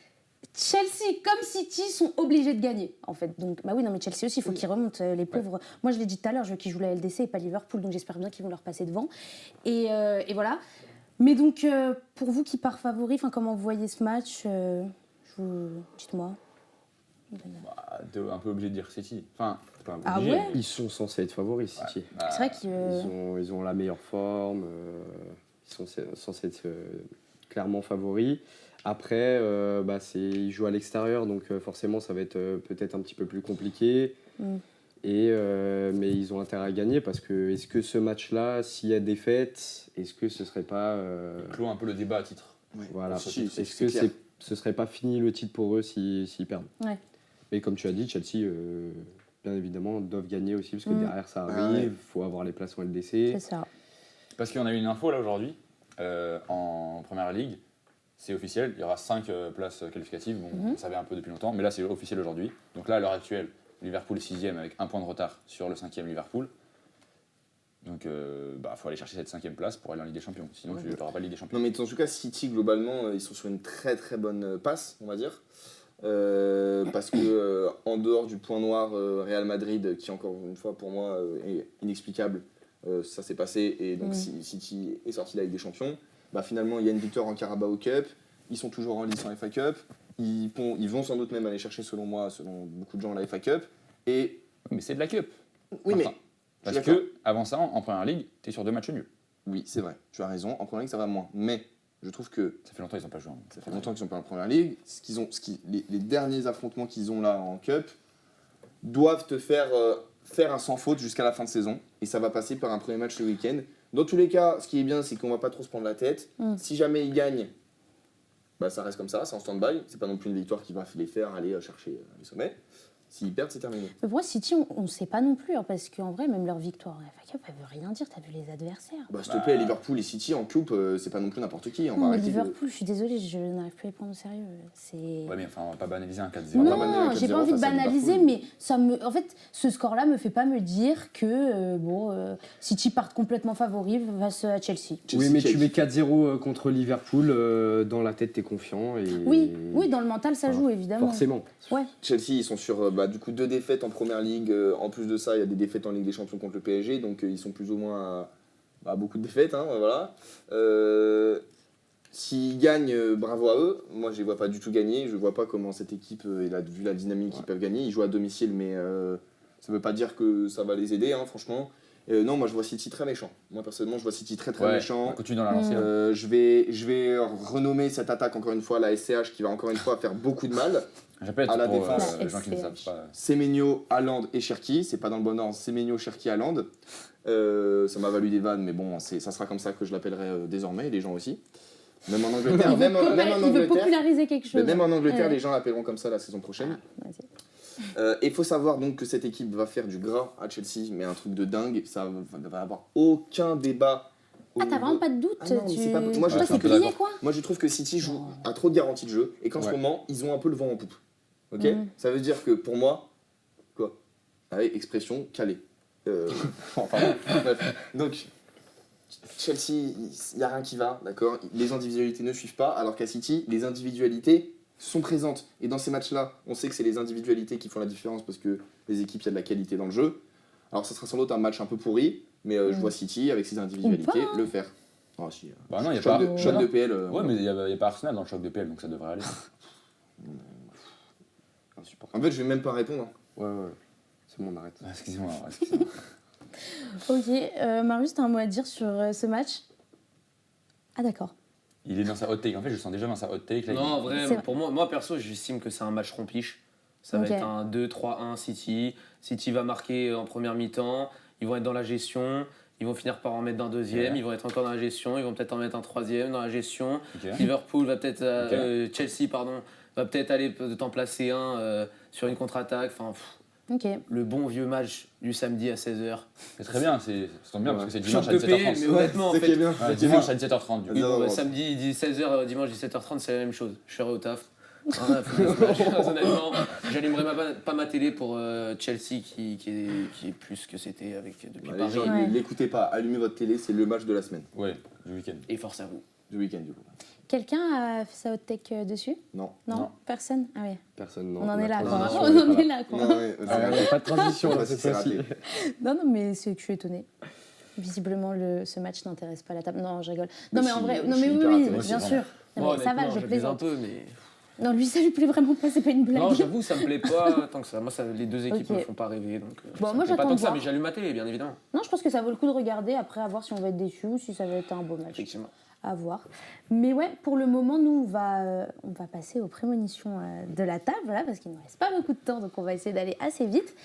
Chelsea comme City sont obligés de gagner, en fait. Donc, bah oui, non, mais Chelsea aussi, il faut qu'ils remontent, les pauvres. Moi, je l'ai dit tout à l'heure, je veux qu'ils jouent la LDC et pas Liverpool, donc j'espère bien qu'ils vont leur passer devant. Et voilà. Mais donc, pour vous qui part favori, comment vous voyez ce match dites-moi. Bah, t'es un peu obligé de dire City. Enfin, c'est pas Ah obligé. ouais ils sont censés être favoris, City. Bah, C'est vrai que. Ils ont la meilleure forme, ils sont censés être clairement favoris. Après, ils jouent à l'extérieur, donc forcément ça va être peut-être un petit peu plus compliqué. Mm. Mais ils ont intérêt à gagner parce que est-ce que ce match-là, s'il y a défaite, est-ce que ce serait pas clôt un peu le débat à titre. Ouais. voilà, Si, si, est-ce que clair. ce serait pas fini le titre pour eux s'ils perdent? Ouais. Mais comme tu as dit, Chelsea, bien évidemment, doivent gagner aussi parce que Mm. derrière ça Ah arrive, ouais. faut avoir les places en LDC. C'est ça. Parce qu'on a eu une info là aujourd'hui, en Première Ligue, c'est officiel, il y aura 5 places qualificatives, bon, on le savait un peu depuis longtemps, mais là c'est officiel aujourd'hui. Donc là, à l'heure actuelle, Liverpool est 6e avec 1 point de retard sur le 5e Liverpool. Donc il faut aller chercher cette 5e place pour aller en Ligue des Champions, sinon tu n'auras pas de Ligue des Champions. Non, mais en tout cas, City, globalement, ils sont sur une très très bonne passe, on va dire. Parce que en dehors du point noir Real Madrid, qui encore une fois pour moi est inexplicable, ça s'est passé et donc City est sorti de la Ligue des Champions. Bah, finalement, il y a une victoire en Carabao Cup. Ils sont toujours en lice en FA Cup. Ils vont sans doute même aller chercher, selon beaucoup de gens, la FA Cup. Et... Mais c'est de la Cup. Oui, Enfin, mais... Parce que avant ça, en Première Ligue, t'es sur 2 matchs nuls. Oui, c'est vrai. Tu as raison. En Première Ligue, ça va moins. Mais je trouve que... Ça fait longtemps qu'ils n'ont pas joué. Ça fait longtemps qu'ils sont pas en Première Ligue. Les derniers affrontements qu'ils ont là en Cup doivent te faire un sans faute jusqu'à la fin de saison. Et ça va passer par un premier match ce week-end. Dans tous les cas, ce qui est bien, c'est qu'on va pas trop se prendre la tête. Si jamais ils gagnent, bah, ça reste comme ça, c'est en stand-by. C'est pas non plus une victoire qui va les faire aller chercher les sommets. S'ils perdent, c'est terminé. Mais pour moi, City, on ne sait pas non plus, hein, parce qu'en vrai, même leur victoire en FA Cup, elle veut rien dire. T'as vu les adversaires. Bah, s'il te plaît, Liverpool et City en coupe, c'est pas non plus n'importe qui. Non, mais Liverpool, je suis désolée, je n'arrive plus à les prendre au sérieux. Ouais, mais enfin, on va pas banaliser un 4-0. Non, j'ai pas envie de banaliser, mais en fait, ce score-là me fait pas me dire que City part complètement favori face à Chelsea. Oui, mais tu mets 4-0 contre Liverpool, dans la tête, t'es confiant. Et... Oui, dans le mental, ça joue, évidemment. Forcément. Ouais. Chelsea, ils sont sur du coup 2 défaites en Première Ligue. En plus de ça, il y a des défaites en Ligue des Champions contre le PSG, donc ils sont plus ou moins à beaucoup de défaites. Hein, voilà. S'ils gagnent, bravo à eux. Moi, je les vois pas du tout gagner. Je vois pas comment cette équipe, vu la dynamique qu'ils peuvent gagner. Ils jouent à domicile, mais ça veut pas dire que ça va les aider, hein, franchement. Non, moi je vois City très méchant. Moi personnellement, je vois City très méchant. Continue dans la lancée. Je vais renommer cette attaque encore une fois la SCH qui va encore une fois faire beaucoup de mal. J'appelle à la pour défense. les gens qui ne savent pas. Semenyo, Haaland et Cherki, c'est pas dans le bon ordre. Semenyo, Cherki, Haaland. Ça m'a valu des vannes, mais bon, ça sera comme ça que je l'appellerai désormais, les gens aussi. Même en Angleterre. Il veut populariser quelque chose. Même en Angleterre, les gens l'appelleront comme ça la saison prochaine. Vas-y. Il faut savoir donc que cette équipe va faire du gras à Chelsea, mais un truc de dingue. Ça ne va avoir aucun débat. T'as vraiment pas de doute Moi, je c'est plié, quoi. Moi, je trouve que City a trop de garanties de jeu et qu'en ce moment, ils ont un peu le vent en poupe. Ok. Ça veut dire que pour moi, quoi, avec expression calée. Enfin, bref. Donc, Chelsea, il n'y a rien qui va, d'accord. Les individualités ne suivent pas, alors qu'à City, les individualités sont présentes. Et dans ces matchs-là, on sait que c'est les individualités qui font la différence parce que les équipes, il y a de la qualité dans le jeu. Alors, ça sera sans doute un match un peu pourri, mais je vois City, avec ses individualités, le faire. Oh, si. Bah non, il y a choc pas. choc de PL. Ouais, mais il y a pas Arsenal dans le choc de PL, donc ça devrait aller. En fait, je vais même pas répondre. Ouais. C'est bon, on arrête. Excusez-moi. Ok, Marius, t'as un mot à dire sur ce match? Ah, d'accord. Il est dans sa hot take. En fait, je le sens déjà dans sa hot take. Là, non, en vrai, pour moi perso, j'estime que c'est un match rompiche. Ça va être un 2-3-1 City. City va marquer en première mi-temps. Ils vont être dans la gestion. Ils vont finir par en mettre un deuxième. Ouais. Ils vont être encore dans la gestion. Ils vont peut-être en mettre un troisième dans la gestion. Okay. Liverpool va peut-être... Chelsea, pardon, va peut-être aller t'en placer un sur une contre-attaque. Enfin, le bon vieux match du samedi à 16h. C'est très bien, ça tombe bien parce que c'est dimanche à 17h30. Mais honnêtement, en fait, bien. Dimanche à 17h30. Du coup, samedi 16h, dimanche 17h30, c'est la même chose. Je serai au taf. Honnêtement, j'allumerai pas ma télé pour Chelsea qui est plus que c'était depuis Paris. Les gens, l'écoutez pas, allumez votre télé, c'est le match de la semaine. Ouais, du week-end. Et force à vous. Du week-end, du coup. Quelqu'un a fait sa hot take dessus? Non. Personne? Ah oui. Personne, non. On en est là, quoi. On en est là, quoi. Il n'y a pas de transition, là, cette fois-ci. Non, mais c'est que je suis étonnée. Visiblement, ce match n'intéresse pas la table. Non, je rigole. Non, mais en vrai, oui, bien sûr. Ça va, je plaisante. un peu, mais... Non, lui, ça lui plaît vraiment pas, c'est pas une blague. Non, j'avoue, ça me plaît pas tant que ça. Moi, les deux équipes me font pas rêver. Donc, moi, j'attends pas tant que ça, voir. mais j'allume ma télé, bien évidemment. Non, je pense que ça vaut le coup de regarder, après à voir si on va être déçu ou si ça va être un beau match. Effectivement. À voir. Mais ouais, pour le moment, nous, on va passer aux prémonitions de la table, voilà, parce qu'il ne nous reste pas beaucoup de temps, donc on va essayer d'aller assez vite.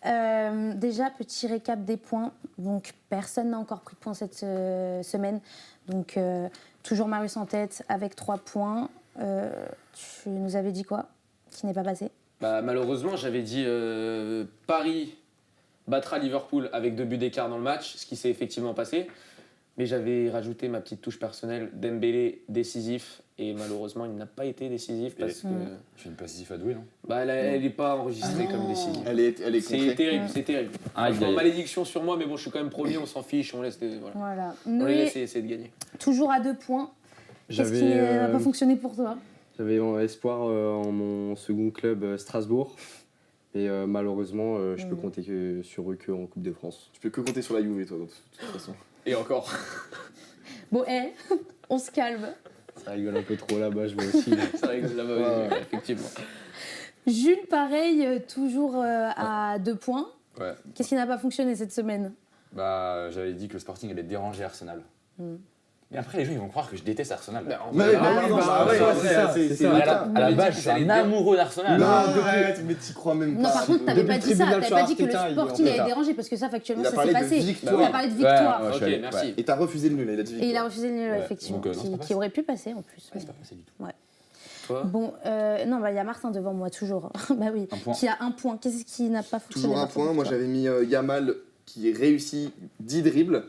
Déjà, petit récap des points. Donc, personne n'a encore pris de points cette semaine. Donc, toujours Marius en tête avec 3 points. Tu nous avais dit quoi qui n'est pas passé? Malheureusement, j'avais dit Paris battra Liverpool avec 2 buts d'écart dans le match, ce qui s'est effectivement passé. Mais j'avais rajouté ma petite touche personnelle, Dembélé décisif, et malheureusement il n'a pas été décisif parce que... Tu fais une décisif à Doué, non? Elle n'est pas enregistrée comme décisif. Elle est c'est terrible, c'est terrible. Franchement, malédiction sur moi, mais bon, je suis quand même premier, on s'en fiche, on laisse voilà. On les laisse essayer de gagner. Toujours à 2 points. Qu'est-ce qui n'a pas fonctionné pour toi? J'avais espoir en mon second club Strasbourg. Et malheureusement, je peux compter sur eux qu'en Coupe de France. Tu peux que compter sur la Juve, toi, de toute façon. Et encore. Bon, on se calme. Ça rigole un peu trop là-bas, je vois aussi. Ça rigole là-bas, effectivement. Jules, pareil, toujours à 2 points. Ouais. Qu'est-ce qui n'a pas fonctionné cette semaine? Bah, j'avais dit que le Sporting allait déranger Arsenal. Mais après, les gens ils vont croire que je déteste Arsenal. C'est À la base, je suis un amoureux d'Arsenal. Non, arrête, mais t'y crois même pas. Non, par contre, t'avais pas dit ça. T'avais pas dit que le Arteta, Sporting il est allait déranger parce que ça, factuellement, Il a ça parlé s'est de passé. victoire. Il a parlé de victoire. Ouais, Ok, merci. Et t'as refusé le nul, il a dit Et victoire. il a refusé le nul, Ouais, effectivement, donc, non, c'est pas qui passé. aurait pu passer en plus. Ouais, c'est pas passé du tout. Toi Bon, non, bah il y a Martin devant moi toujours. Bah oui, Un point. qui a 1 point. Qu'est-ce qui n'a pas fonctionné? Toujours un Martin, point. pour Moi, toi j'avais mis Yamal qui réussit 10 dribbles.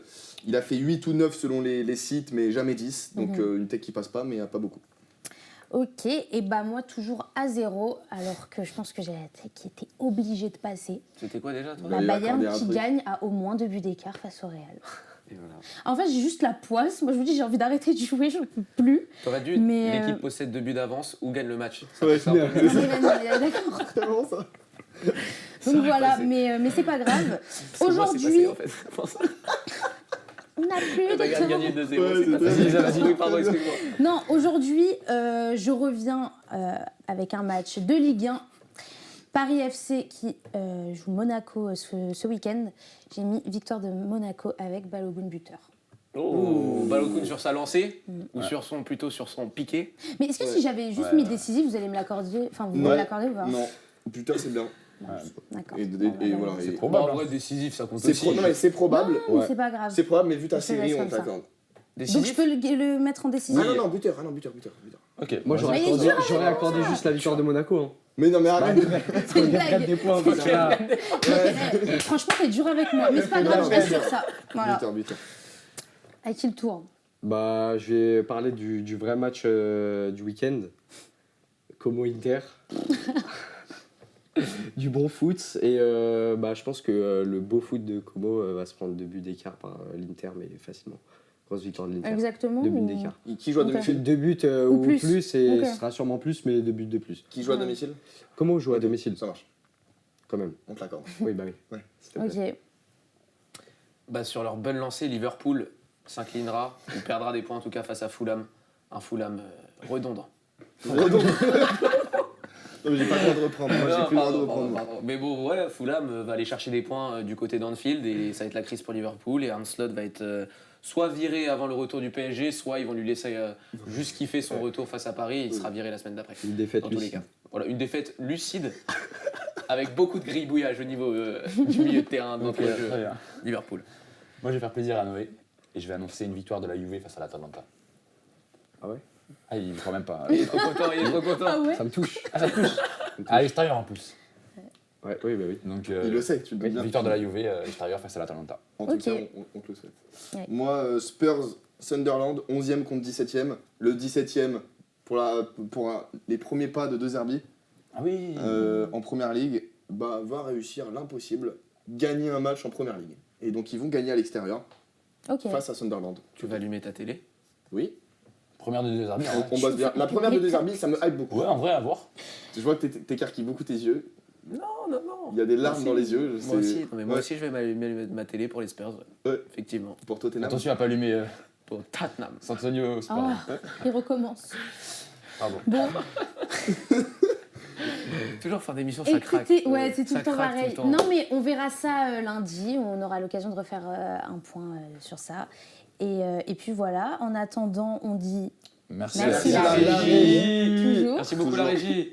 Il a fait 8 ou 9 selon les sites, mais jamais 10. Donc une tech qui passe pas, mais pas beaucoup. Ok, et bah moi toujours à 0, alors que je pense que j'ai la tech qui était obligée de passer. C'était quoi déjà, toi va La lui Bayern accorder un qui truc. gagne à au moins 2 buts d'écart face au Real. Et voilà. En fait, j'ai juste la poisse. Moi, je vous dis, j'ai envie d'arrêter de jouer, je ne peux plus. T'aurais dû, Mais, l'équipe possède 2 buts d'avance ou gagne le match. Ça Ouais, fait ça un peu Non, mais d'accord. C'est vraiment ça. Donc voilà, passé. mais c'est pas grave. Parce que moi, c'est Aujourd'hui, passé, en fait. Pour ça. on n'a plus La Bayern de gagné temps. 2-0. Ouais, c'est pas c'est ça. ça. Oui, pardon, excuse-moi. Non, aujourd'hui, je reviens avec un match de Ligue 1. Paris FC qui joue Monaco ce week-end. J'ai mis victoire de Monaco avec Balogun buteur. Oh, Balogun sur sa lancée ou plutôt sur son piqué. Mais est-ce que si j'avais juste mis décisif, vous allez me l'accorder? Enfin, vous Non. me l'accorder ou pas? Non, putain, c'est bien. D'accord. Et Bon, bah, voilà. C'est et- probable. En vrai, décisif, ça compte C'est aussi. non, mais c'est probable. Non, mais c'est pas grave. C'est probable, mais vu ta Je te laisse série, on comme ça. t'accorde. Donc je Décisif. peux le mettre en décisif? Ah non, buteur. Ok. Moi, j'aurais Mais il est accordé, dur, j'aurais accordé juste la victoire de Monaco. Hein. Mais non, mais arrête. C'est une blague. des points, Eh, franchement, t'es dur avec moi, mais c'est pas grave, je reste sur ça. Voilà. Buteur. À qui le tour? Bah, je vais parler du vrai match du week-end. Como Inter. Du bon foot. Et bah, je pense que le beau foot de Como va se prendre 2 buts d'écart par l'Inter, mais facilement. Grosse victoire de l'Inter. Exactement. 2 buts ou- d'écart. Qui joue à Ok. domicile 2 buts Ou ou plus. plus, et Ok. ce sera sûrement plus, mais 2 buts de plus. Qui joue à domicile Como joue à domicile, Ça marche. quand même. On te l'accorde. Oui, bah oui. Ouais. S'il te plaît. Ok. Bah, sur leur bonne lancée, Liverpool s'inclinera ou perdra des points en tout cas face à Fulham. Un Fulham redondant. Non, mais j'ai pas le droit de reprendre. Moi, j'ai Non, plus le droit de pardon, reprendre. pardon. Mais bon, ouais, Fulham va aller chercher des points du côté d'Anfield et ça va être la crise pour Liverpool. Et Arne Slot va être soit viré avant le retour du PSG, soit ils vont lui laisser juste kiffer son retour face à Paris et il sera viré la semaine d'après. Une défaite Dans tous les lucide. cas. Voilà, une défaite lucide avec beaucoup de gribouillage au niveau du milieu de terrain de notre Ok, jeu très bien. Liverpool. Moi, je vais faire plaisir à Noé et je vais annoncer une victoire de la Juve face à l'Atalanta. Ah ouais? Ah, il ne croit même pas. Il est trop content, il est trop content. Ah ouais? Ça me touche. Ah, ça touche. À l'extérieur en plus. Ouais, oui, bah oui. Donc, Il le sait, tu le dis bien. victoire de la Juve à l'extérieur face à l'Atalanta. En tout Ok. cas, on te le souhaite. Ouais. Moi, Spurs, Sunderland, 11e contre 17e. Le 17e pour les premiers pas de deux Zerbi Ah oui. en première ligue va réussir l'impossible, gagner un match en première ligue. Et donc ils vont gagner à l'extérieur Ok. face à Sunderland. Tu vas allumer ta télé. Oui, Première de deux armées. on bosse bien. La première de deux Zerbi, ça me hype beaucoup. Ouais, en vrai, à voir. Je vois que t'écarquilles beaucoup tes yeux. Non. Il y a des larmes dans les yeux. Moi aussi, non, mais moi Ouais. aussi je vais m'allumer ma télé pour les Spurs. Ouais. Effectivement. Pour Tottenham. Attention à pas allumer Pour Tottenham. Santonio Sport. Ah, il recommence. Pardon. Bon, Toujours faire des émissions, ça craque. écoutez, ouais, c'est tout Ça le temps craque tout pareil. le temps. Non, mais on verra ça lundi. On aura l'occasion de refaire un point sur ça. Et puis voilà, en attendant, on dit Merci, merci la la régie. régie. Toujours. Merci beaucoup Toujours. la régie.